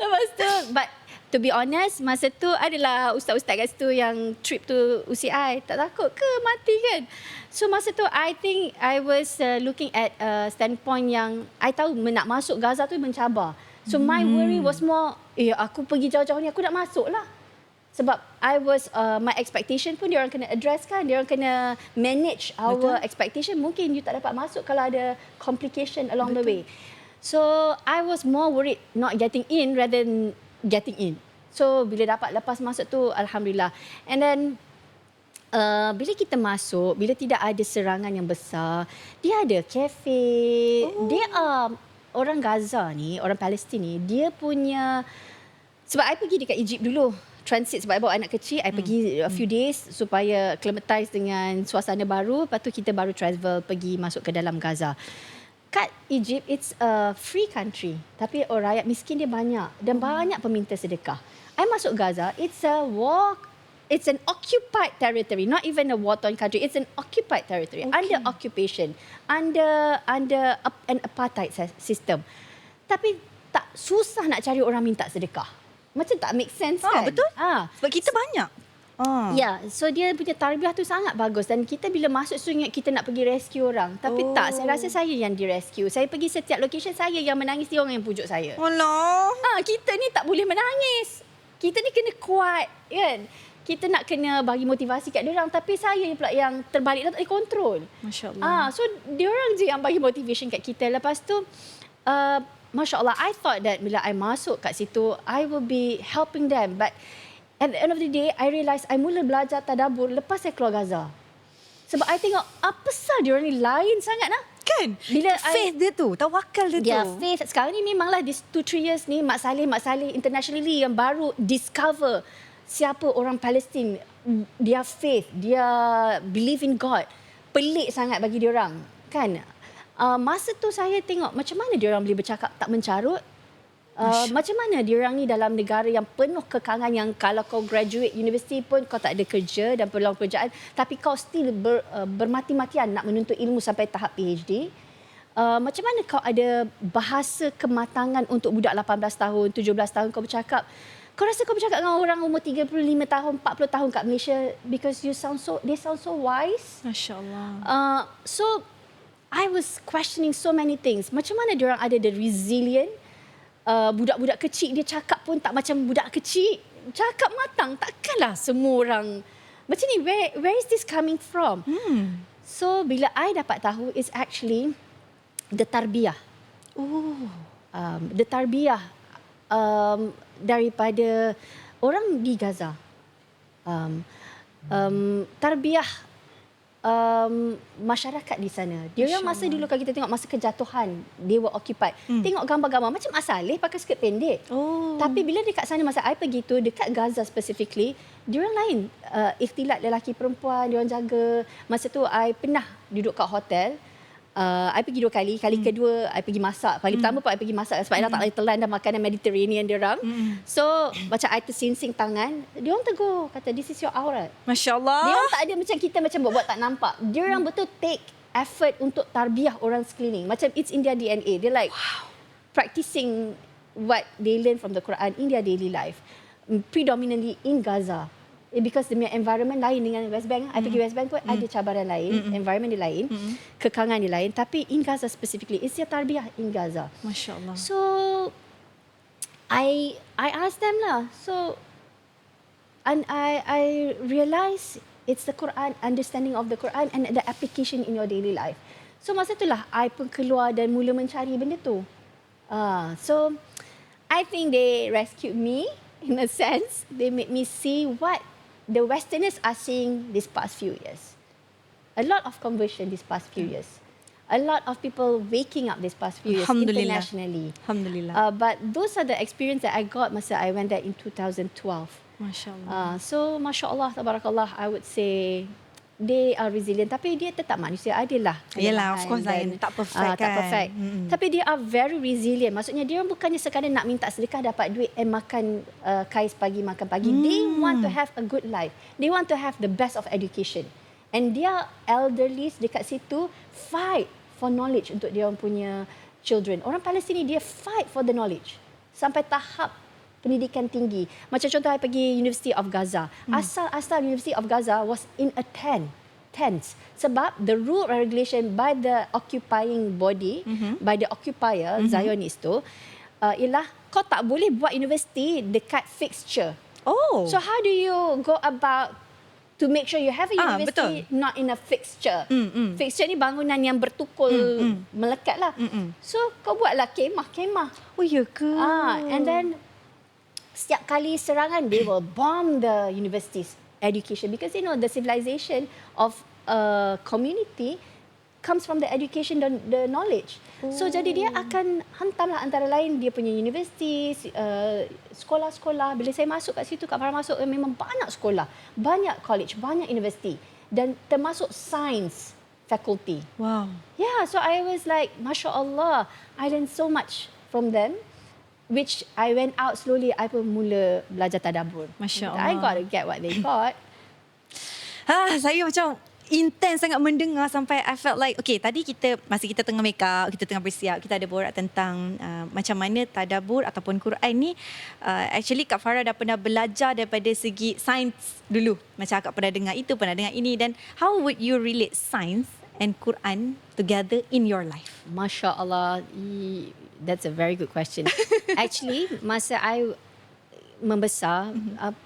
Lepas tu, but to be honest, masa tu adalah ustaz-ustaz kat situ yang trip tu usi I. Tak takut ke mati kan? So masa tu I think I was looking at a standpoint yang I tahu nak masuk Gaza tu mencabar. So my worry was more, aku pergi jauh-jauh ni aku nak masuk lah. Sebab I was, my expectation pun diorang kena address kan. Diorang kena manage our expectation. Mungkin you tak dapat masuk kalau ada complication along the way. So I was more worried not getting in rather than getting in. So bila dapat lepas masuk tu, Alhamdulillah. And then bila kita masuk, bila tidak ada serangan yang besar, dia ada kafe. Dia orang Gaza ni, orang Palestin ni, dia punya, sebab I pergi dekat Egypt dulu, transit sebab I bawa anak kecil, I pergi a few days supaya acclimatize dengan suasana baru, lepas tu kita baru travel pergi masuk ke dalam Gaza. Kat Egypt, it's a free country, tapi orang rakyat miskin dia banyak dan banyak peminta sedekah. I masuk Gaza, it's an occupied territory, not even a war-torn country. It's an occupied territory, under occupation, under an apartheid system. Tapi tak susah nak cari orang minta sedekah. Macam tak make sense kan? Betul. Sebab kita banyak. Ya, so dia punya tarbiyah tu sangat bagus. Dan kita bila masuk tu ingat kita nak pergi rescue orang. Tapi tak, saya rasa saya yang di-rescue. Saya pergi setiap location, saya yang menangis, dia orang yang pujuk saya. Allah. Kita ni tak boleh menangis. Kita ni kena kuat, kan? Kita nak kena bagi motivasi kat diorang, tapi saya pula yang terbalik dan tak boleh kontrol. Masya Allah. So diorang je yang bagi motivation kat kita. Lepas tu, Masya Allah, I thought that bila I masuk kat situ, I will be helping them. But at the end of the day, I realise I mula belajar tadabbur lepas saya keluar Gaza. Sebab I tengok apa sah diorang ni lain sangat lah. Kan? Bila faith dia tu, tawakal dia tu. Ya, faith. Sekarang ni memanglah this 2-3 years ni Mak Saleh internationally yang baru discover siapa orang Palestin, dia faith, dia believe in God. Pelik sangat bagi diorang, kan? Masa tu saya tengok macam mana diorang boleh bercakap tak mencarut. Macam mana diorang ni dalam negara yang penuh kekangan, yang kalau kau graduate universiti pun kau tak ada kerja dan peluang pekerjaan, tapi kau still bermati-matian nak menuntut ilmu sampai tahap PhD. Macam mana kau ada bahasa kematangan untuk budak 18 tahun, 17 tahun kau bercakap. Kau rasa kau bercakap dengan orang umur 35 tahun, 40 tahun kat Malaysia because they sound so wise. Masya Allah. So I was questioning so many things. Macam mana diorang ada the resilient. Budak-budak kecil dia cakap pun tak macam budak kecil. Cakap matang. Takkanlah semua orang macam ni. Where is this coming from? So bila I dapat tahu, it's actually the tarbiyah. The tarbiyah daripada orang di Gaza. Tarbiyah masyarakat di sana. Dia orang masa dulu kalau kita tengok masa kejatuhan, they were occupied. Tengok gambar-gambar macam Mak Saleh pakai skirt pendek. Tapi bila dekat sana masa I pergi tu, dekat Gaza specifically, dia orang lain. Ikhtilat lelaki perempuan, dia orang jaga. Masa tu I pernah duduk kat hotel. I pergi 2 kali. Kali kedua, I pergi masak. Kali pertama pun I pergi masak sebab I tak boleh telan dah makanan Mediterranean dia orang. So, macam I tersingsing tangan, dia orang tegur, kata, this is your aurat. Masya Allah. Dia orang tak ada macam kita macam buat tak nampak. Dia orang betul take effort untuk tarbiyah orang sekeliling. Macam it's in their DNA. They're like practicing what they learn from the Quran in their daily life. Predominantly in Gaza. Because the environment lain dengan West Bank. I pergi West Bank pun ada cabaran lain, environment dia lain, kekangan dia lain. Tapi in Gaza specifically, it's their tarbiyah in Gaza. Masya Allah. So, I asked them lah. So, and I realised it's the Quran, understanding of the Quran and the application in your daily life. So, masa itulah I pun keluar dan mula mencari benda tu. So, I think they rescued me in a sense. They made me see what the Westerners are seeing these past few years. A lot of conversion these past few years. A lot of people waking up these past few years internationally. Alhamdulillah. But those are the experience that I got masa I went there in 2012. Masya Allah. So, Masya Allah, Tabarakallah, I would say they are resilient. Tapi dia tetap manusia, adalah. Yelah, of course lah. Tak perfect kan. Tak perfect. Tapi they are very resilient. Maksudnya dia bukannya sekadar nak minta sedekah dapat duit and makan kais pagi, makan pagi. They want to have a good life. They want to have the best of education. And their elderlies dekat situ fight for knowledge untuk dia orang punya children. Orang Palestin ni dia fight for the knowledge. Sampai tahap pendidikan tinggi. Macam contoh, I pergi University of Gaza. Asal University of Gaza was in a tents. Sebab the rule and regulation by the occupying body, by the occupier, Zionist tu, ialah kau tak boleh buat universiti dekat fixture. So how do you go about to make sure you have a university not in a fixture? Fixture ni bangunan yang bertukul, melekat lah. So kau buatlah kemah. Oh ya ke? And then setiap kali serangan, they will bomb the universities education because the civilization of a community comes from the education dan the knowledge. So jadi dia akan hantamlah antara lain dia punya universiti, sekolah-sekolah. Bila saya masuk kat situ, Kak Farah masuk, memang banyak sekolah, banyak college, banyak universiti dan termasuk science faculty. Wow. Yeah, so I was like, Masya Allah, I learned so much from them. Which I went out slowly, I pun mula belajar tadabbur. Masya Allah. I got to get what they got. Saya macam intense sangat mendengar sampai I felt like, okay, tadi masa kita tengah make up, kita tengah bersiap, kita ada borak tentang macam mana tadabbur ataupun Quran ni. Actually Kak Farah dah pernah belajar daripada segi sains dulu. Macam Kak pernah dengar itu, pernah dengar ini. Dan how would you relate science and Quran together in your life? Masya Allah. That's a very good question. Actually, masa I membesar,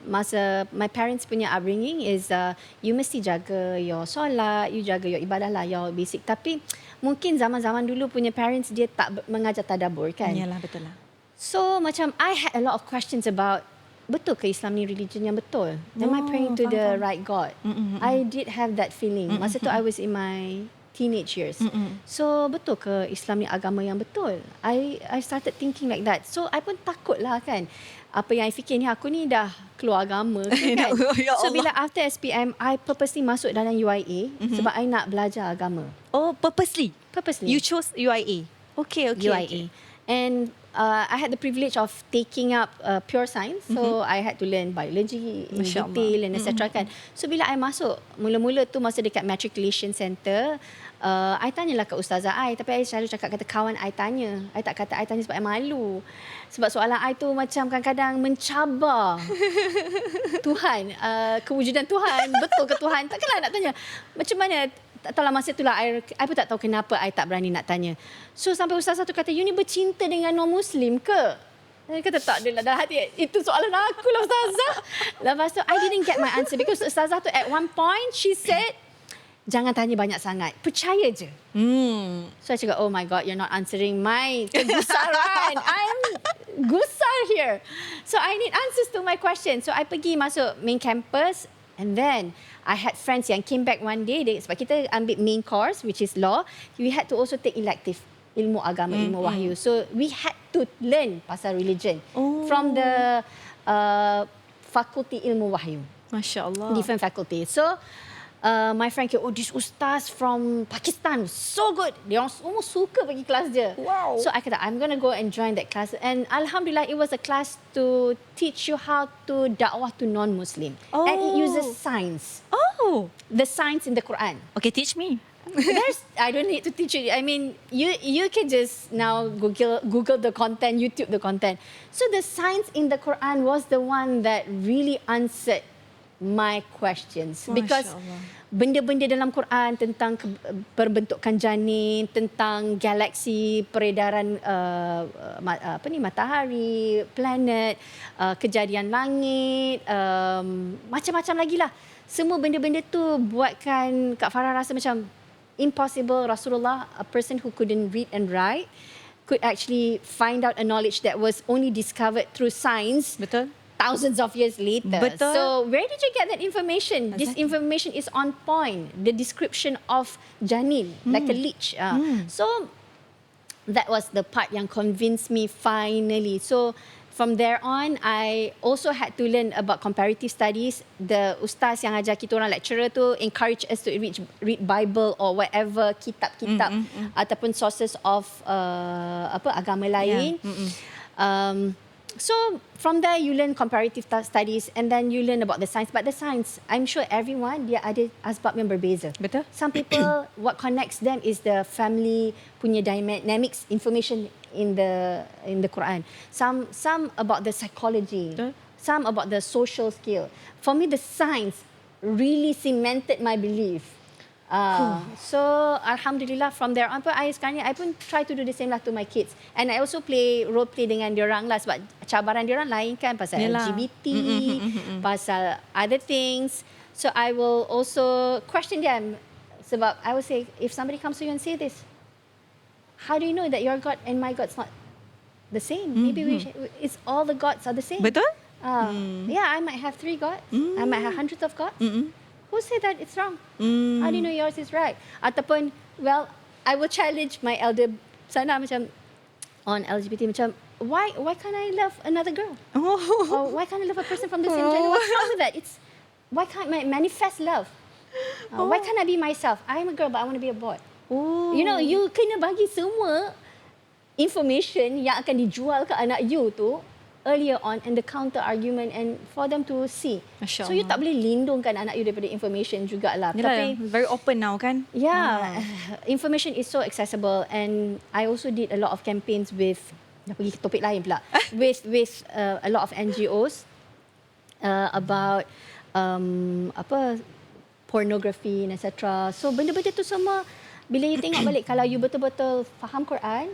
masa my parents punya upbringing is you mesti jaga your solat, you jaga your ibadah lah, your basic. Tapi mungkin zaman-zaman dulu punya parents dia tak mengajar tadabbur kan. Yalah, betul lah. So macam I had a lot of questions about betul ke Islam ni religion yang betul? Am I praying to the right God? I did have that feeling. Masa tu I was in my teenage years. So betul ke Islam ni agama yang betul? I started thinking like that. So I pun takut lah kan. Apa yang I fikir ni, aku ni dah keluar agama kan. So bila after SPM, I purposely masuk dalam UIA sebab I nak belajar agama. Oh, purposely? Purposely. You chose UIA? Okay. UIA. And I had the privilege of taking up pure science. So I had to learn biology in detail and etc. kan. So bila I masuk, mula-mula tu masa dekat matriculation center, I tanyalah ke ustazah I, tapi I selalu cakap kata kawan I tanya. I tak kata I tanya sebab I malu. Sebab soalan I tu macam kadang-kadang mencabar Tuhan, kewujudan Tuhan. Betul ke Tuhan? Takkanlah nak tanya. Macam mana? Tak tahulah masa itulah I pun tak tahu kenapa I tak berani nak tanya. So sampai ustazah tu kata, you ni bercinta dengan non-Muslim ke? Saya kata tak adalah, dalam hati itu soalan aku lah ustazah. Lepas tu I didn't get my answer because ustazah tu at one point she said, jangan tanya banyak sangat, percaya je. So I cakap, oh my God, you're not answering my kegusaran. I'm gusar here. So I need answers to my question. So I pergi masuk main campus. And then I had friends yang came back one day, sebab kita ambil main course which is law, we had to also take elective ilmu agama, ilmu wahyu. So we had to learn pasal religion from the fakulti ilmu wahyu. Masya Allah. Different faculty. So my friend kata, oh this ustaz from Pakistan, so good. Dia orang semua suka pergi kelas dia. Wow. So I kata, I'm going to go and join that class. And Alhamdulillah, it was a class to teach you how to dakwah to non-Muslim. And it uses science. Oh. The science in the Quran. Okay, teach me. I don't need to teach you. I mean, you can just now Google the content, YouTube the content. So the science in the Quran was the one that really answered my questions. Because benda-benda dalam Quran tentang perbentukan janin, tentang galaksi, peredaran matahari, planet, kejadian langit, macam-macam lagi lah. Semua benda-benda tu buatkan Kak Farah rasa macam impossible. Rasulullah, a person who couldn't read and write, could actually find out a knowledge that was only discovered through science. Betul. Thousands of years later. Betul. So where did you get that information? Exactly. This information is on point. The description of janin, like a leech. So that was the part yang convinced me finally. So from there on, I also had to learn about comparative studies. The ustaz yang ajar kita orang, lecturer tu, encourage us to read Bible or whatever kitab-kitab ataupun sources of agama lain. So from there you learn comparative studies and then you learn about the science. But the science, I'm sure everyone dia ada asbab yang berbeza. Betul. Some people what connects them is the family punya dynamics information in the Quran. Some about the psychology. Betul. Some about the social skill. For me, the science really cemented my belief. So Alhamdulillah from there on I pun try to do the same lah to my kids. And I also role play dengan diorang lah sebab cabaran diorang lain kan pasal LGBT, pasal other things. So I will also question them sebab I will say, if somebody comes to you and say this, how do you know that your God and my God's not the same? Maybe it's all the gods are the same. Betul? Yeah, I might have 3 gods. I might have hundreds of gods. Who said that it's wrong? How do you know yours is right? Ataupun, well, I will challenge my elder sana macam on LGBT macam, why can't I love another girl? Or why can't I love a person from the same gender? What's wrong with that? Why can't I manifest love? Why can't I be myself? I'm a girl but I want to be a boy. You know, you kena bagi semua information yang akan dijual ke anak you tu earlier on and the counter argument and for them to see. So you tak boleh lindungkan anak you daripada information jugalah. Tapi very open now kan? Yeah, information is so accessible and I also did a lot of campaigns with, dah pergi ke topik lain pula, with a lot of NGOs about pornography and etc. So benda-benda tu semua bila you tengok balik, kalau you betul-betul faham Quran,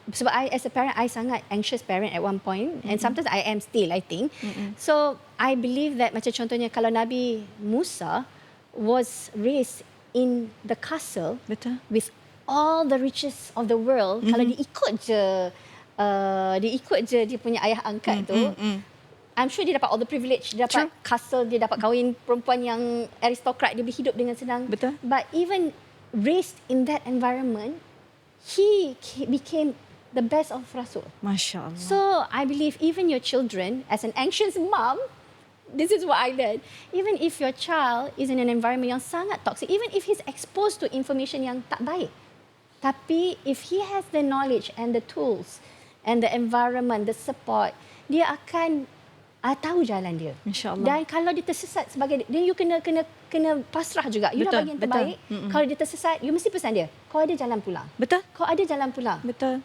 sebab I as a parent, I sangat anxious parent at one point and sometimes I am still, I think. So I believe that macam contohnya kalau Nabi Musa was raised in the castle. Betul. With all the riches of the world, kalau dia ikut je dia punya ayah angkat tu, I'm sure dia dapat all the privilege, dia dapat castle, dia dapat kahwin perempuan yang aristokrat, dia boleh hidup dengan senang. Betul. But even raised in that environment, he became the best of Rasul. Masya Allah. So I believe even your children, as an anxious mom, this is what I learned. Even if your child is in an environment yang sangat toxic, even if he's exposed to information yang tak baik, tapi if he has the knowledge and the tools and the environment, the support, dia akan tahu jalan dia. InsyaAllah. Dan kalau dia tersesat sebagai dia, you kena pasrah juga. You dah bagi yang terbaik. Kalau dia tersesat, you mesti pesan dia, kau ada jalan pulang. Betul. Kau ada jalan pulang. Betul.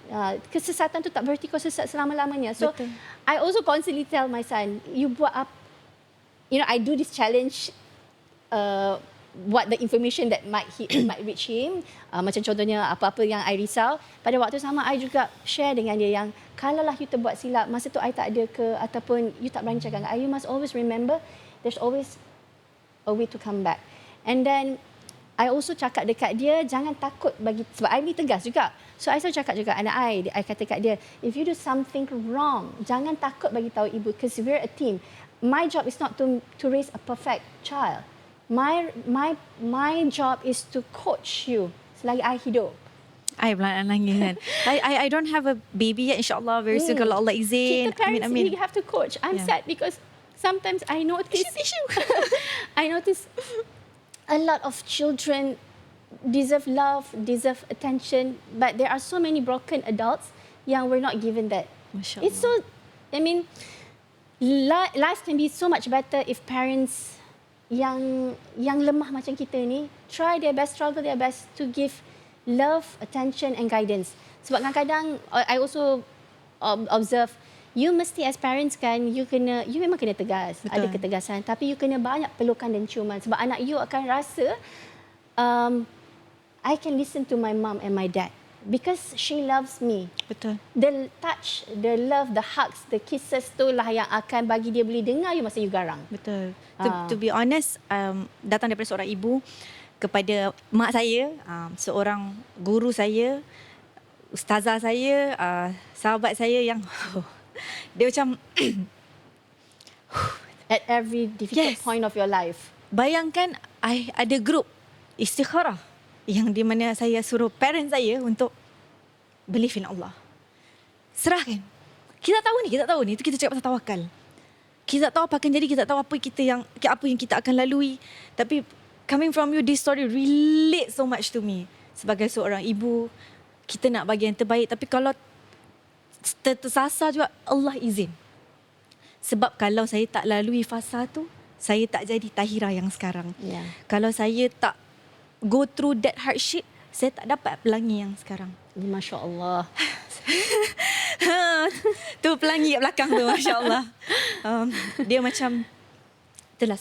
Kesesatan tu tak berarti kau sesat selama-lamanya. So Betul. I also constantly tell my son, you buat up, I do this challenge, what the information that might reach him. Macam contohnya apa-apa yang I risau. Pada waktu sama, I juga share dengan dia yang kalaulah you terbuat silap, masa tu I tak ada ke, ataupun you tak berani cakap dengan I, you must always remember, there's always a way to come back. And then, I also cakap dekat dia, jangan takut sebab I ni tegas juga. So, I selalu cakap juga anak I kata kat dia, if you do something wrong, jangan takut bagi tahu ibu, because we're a team. My job is not to raise a perfect child. My job is to coach you selagi I hidup. I pula nangis kan. I don't have a baby yet, insyaAllah. Very soon kalau Allah izin. Kita parents, Amin. we have to coach. I'm sad because sometimes I notice I notice a lot of children deserve love, deserve attention, but there are so many broken adults yang we're not given that. Masya Allah. It's so, life can be so much better if parents yang lemah macam kita ni try their best, struggle their best to give love, attention and guidance. Sebab kadang-kadang I also observe, you mesti as parents kan, you memang kena tegas. Betul. Ada ketegasan, tapi you kena banyak pelukan dan ciuman. Sebab anak you akan rasa, I can listen to my mom and my dad because she loves me. Betul. The touch, the love, the hugs, the kisses tu lah yang akan bagi dia boleh dengar you masa you garang. Betul. To be honest, datang daripada seorang ibu kepada mak saya, seorang guru saya, ustazah saya, sahabat saya yang dia macam at every difficult point of your life. Bayangkan I ada grup istikharah yang di mana saya suruh parents saya untuk believe in Allah. Serahkan. Kita tahu ni. Itu kita cakap pasal tawakal. Kita tak tahu apa akan jadi, kita tak tahu apa yang kita akan lalui. Tapi coming from you, this story relate so much to me. Sebagai seorang ibu, kita nak bagi yang terbaik. Tapi kalau tersasar juga, Allah izin. Sebab kalau saya tak lalui fasa tu, saya tak jadi Tahira yang sekarang. Yeah. Kalau saya tak go through that hardship, saya tak dapat pelangi yang sekarang. Masya Allah. Tu pelangi kat belakang tu, Masya Allah. Dia macam, itulah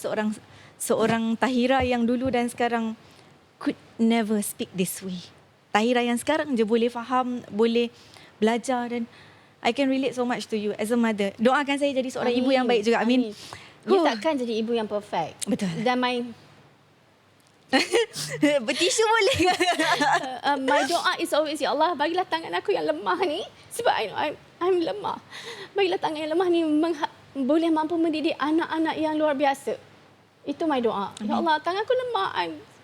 seorang Tahira yang dulu dan sekarang could never speak this way. Tahira yang sekarang je boleh faham, boleh belajar, dan I can relate so much to you as a mother. Doakan saya jadi seorang ibu yang baik juga. Amin. You takkan jadi ibu yang perfect. Betul. Dan bertisu boleh ke? My doa is always, ya Allah, bagilah tangan aku yang lemah ni, sebab I know I'm lemah. Bagilah tangan yang lemah ni boleh mampu mendidik anak-anak yang luar biasa. Itu my doa. Ya Allah, tangan aku lemah.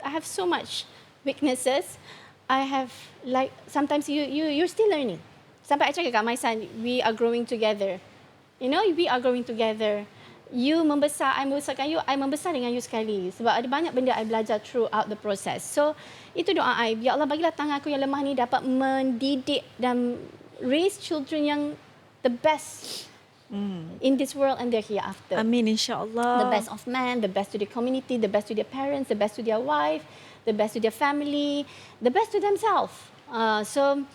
I have so much weaknesses. I have sometimes you're still learning. Sampai I cakap kat my son, we are growing together. We are growing together. You membesar, I membesarkan you, I membesar dengan you sekali. Sebab ada banyak benda I belajar throughout the process. So, itu doa I. Ya Allah, bagilah tangan aku yang lemah ni dapat mendidik dan raise children yang the best in this world and their hereafter. Amin, insyaAllah. The best of man, the best to the community, the best to their parents, the best to their wife, the best to their family, the best to themselves. So,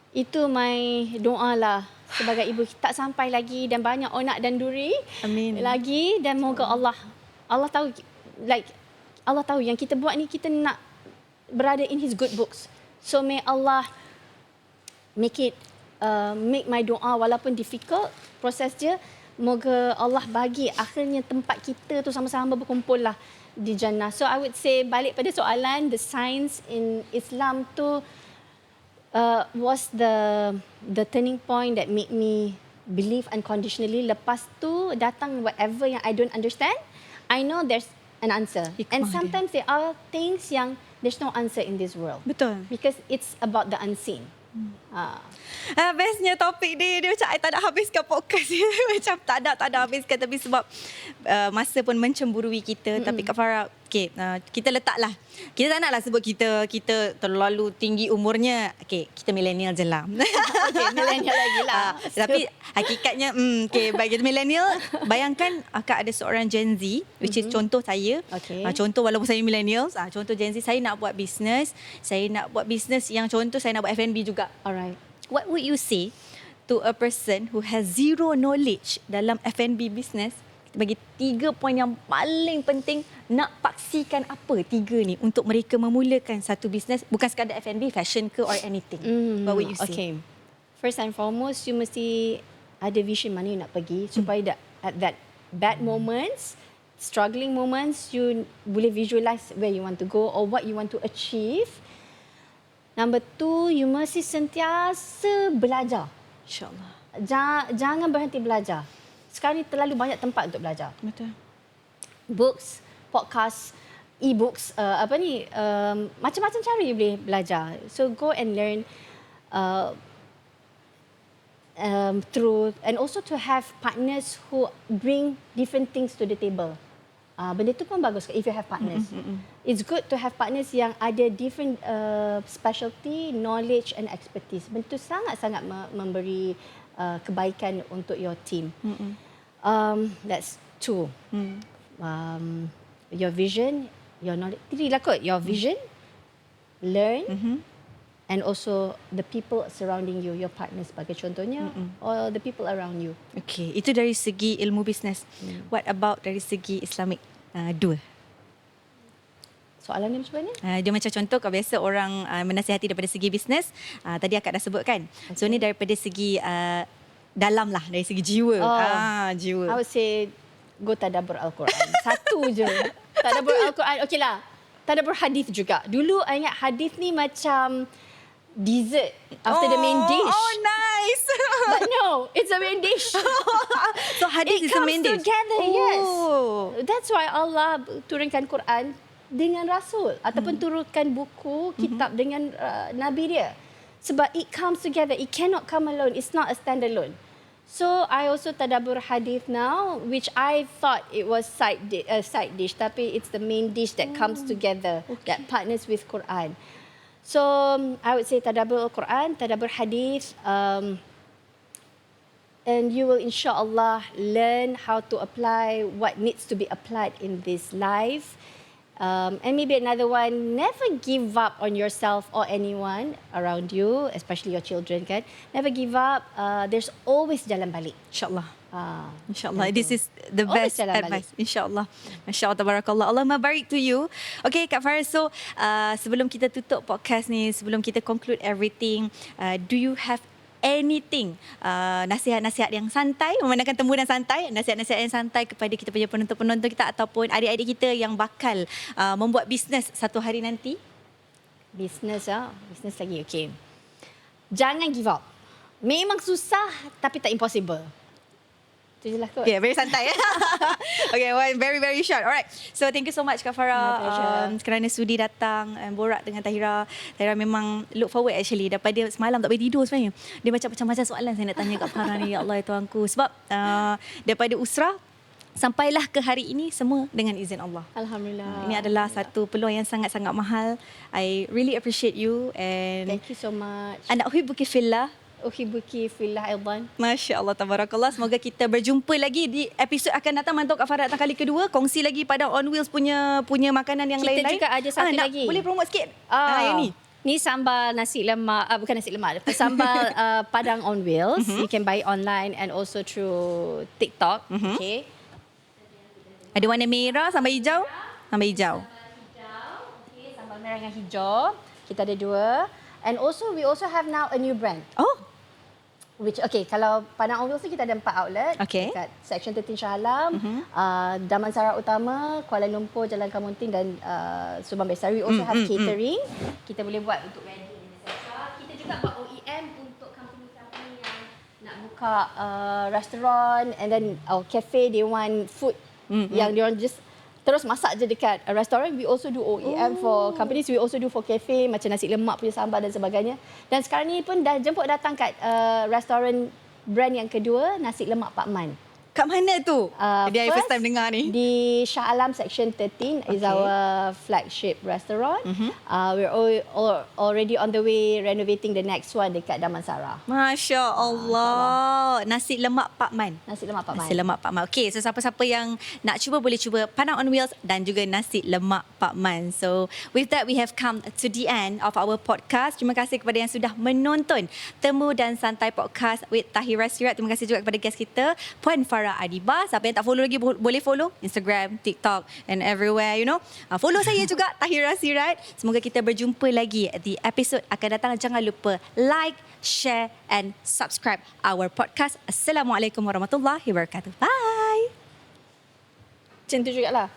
itu my doa lah. Sebagai ibu, tak sampai lagi dan banyak onak dan duri. Amin. Lagi, dan moga Allah tahu, Allah tahu yang kita buat ni, kita nak berada in His good books. So may Allah make my doa walaupun difficult proses dia, moga Allah bagi akhirnya tempat kita tu sama-sama berkumpul lah di jannah. So I would say, balik pada soalan, the science in Islam tu was the turning point that made me believe unconditionally. Lepas tu datang whatever yang I don't understand, I know there's an answer. Hikmah And sometimes there are things yang there's no answer in this world. Betul. Because it's about the unseen. Bestnya topik dia macam I tak nak habiskan podcast ni. Macam tak nak habiskan, tapi sebab masa pun mencemburui kita. Tapi Kak Farah, kita letaklah, kita tak naklah sebut kita terlalu tinggi umurnya. Kita milenial je lah. Milenial lagi lah. Tapi hakikatnya bagi kita milenial, bayangkan Kak ada seorang Gen Z, which is contoh saya. Contoh walaupun saya millennials, contoh Gen Z, saya nak buat bisnes. Saya nak buat bisnes yang contoh saya nak buat F&B juga. Alright. What would you say to a person who has zero knowledge dalam F&B business? Bagi 3 poin yang paling penting, nak paksikan apa 3 ni untuk mereka memulakan satu bisnes, bukan sekadar F&B, fashion ke or anything. What would you say? Okay. First and foremost, you mesti ada vision mana you nak pergi supaya at that bad moments, struggling moments, you boleh visualize where you want to go or what you want to achieve. Number 2, you mesti sentiasa belajar. InsyaAllah. Jangan berhenti belajar. Sekarang ni terlalu banyak tempat untuk belajar. Betul. Books, podcast, e-books, macam-macam cara you boleh belajar. So go and learn through, and also to have partners who bring different things to the table. Benda tu pun bagus if you have partners. It's good to have partners yang ada different specialty, knowledge and expertise. Benda tu sangat-sangat memberi kebaikan untuk your team. That's 2. Your vision, your knowledge. Tirilah kot, your vision, learn, and also the people surrounding you, your partners sebagai contohnya, or the people around you. Okay, itu dari segi ilmu bisnes. What about dari segi Islamic? 2. Soalan dia macam mana? Dia macam contoh, kalau biasa orang menasihati daripada segi bisnes, tadi akak dah sebutkan. Okay. So ni daripada segi dalam lah, dari segi jiwa. Jiwa. I would say go tadabbur Al-Quran. Satu je. Tadabbur Al-Quran. Okey lah. Tadabbur hadis juga. Dulu I ingat hadis ni macam dessert after the main dish. Oh, nice. But no, it's a main dish. So hadis is a main dish. It comes together, yes. That's why Allah turunkan Quran dengan Rasul ataupun turunkan buku, kitab dengan Nabi dia. Sebab it comes together. It cannot come alone. It's not a standalone. So I also tadabbur hadith now, which I thought it was side dish, tapi it's the main dish that comes together, that partners with Quran. So I would say tadabbur Al-Quran, tadabbur hadith, and you will insyaAllah learn how to apply what needs to be applied in this life. And maybe another one, never give up on yourself or anyone around you, especially your children, kan? Never give up. There's always jalan balik. InsyaAllah. InsyaAllah. This is the best advice. InsyaAllah. Masya Allah, tabarakallah. Allah mabarik to you. Okay, Kak Farah. So, sebelum kita tutup podcast ni, sebelum kita conclude everything, do you have anything, nasihat-nasihat yang santai, memandangkan temu dan santai, nasihat-nasihat yang santai kepada kita punya penonton-penonton kita ataupun adik-adik kita yang bakal membuat bisnes satu hari nanti? Bisnes lagi, okay. Jangan give up. Memang susah tapi tak impossible. Itu je lah kot. Okay, very santai. Okay, well, very, very short. Alright. So, thank you so much, Kak Farah. Kerana sudi datang borak dengan Tahira. Tahira memang look forward actually. Daripada semalam tak boleh tidur sebenarnya. Dia macam-macam soalan saya nak tanya Kak Farah ni. Ya Allah, ya Tuhanku. Sebab daripada usrah, sampailah ke hari ini semua dengan izin Allah. Alhamdulillah. Ini adalah satu peluang yang sangat-sangat mahal. I really appreciate you. And thank you so much. Ana uhibbuki fillah. Uhibuki fillah aidan. Masya Allah, tabarakallah. Semoga kita berjumpa lagi di episod akan datang. Mantap Kak Farah datang kali kedua. Kongsi lagi pada On Wheels punya makanan yang lain-lain. Kita juga ada satu lagi. Boleh promote sikit? Yang ni. Ni sambal nasi lemak, bukan nasi lemak. Sambal Padang On Wheels. You can buy online and also through TikTok. Okay. Ada warna merah, sambal hijau. Sambal hijau. Okay, sambal merah dengan hijau. Kita ada 2. And also, we also have now a new brand. Oh. Which, okay, kalau Padang On Wheels ni kita ada 4 outlet. Okay. Dekat Section 13 Shah Alam, Damansara Utama, Kuala Lumpur, Jalan Kamunting dan Subang Besar. We also have catering. Kita boleh buat untuk wedding, etc. Kita juga buat OEM untuk company-company yang nak buka buka restaurant and then cafe, they want food yang dia orang just terus masak je dekat restoran. We also do OEM for companies, we also do for cafe macam nasi lemak punya sambal dan sebagainya. Dan sekarang ni pun dah jemput datang kat restoran brand yang kedua, nasi lemak Pak Man. Kat mana tu? Dia first time dengar ni. Di Shah Alam Section 13 is our flagship restaurant. We're already on the way renovating the next one dekat Damansara. Masya Allah. Nasi lemak Pak Man. Nasi lemak Pak Man. Nasi lemak Pak Man. Okey, so siapa-siapa yang nak cuba boleh cuba Padang on Wheels dan juga nasi lemak Pak Man. So with that we have come to the end of our podcast. Terima kasih kepada yang sudah menonton Temu dan Santai Podcast with Tahira Sirat. Terima kasih juga kepada guest kita Puan Farah Adiba. Siapa yang tak follow lagi boleh follow Instagram, TikTok and everywhere, you know. Follow saya juga Tahira Sirat. Semoga kita berjumpa lagi di episod akan datang. Jangan lupa like, share and subscribe our podcast. Assalamualaikum warahmatullahi wabarakatuh. Bye. Macam tu jugalah.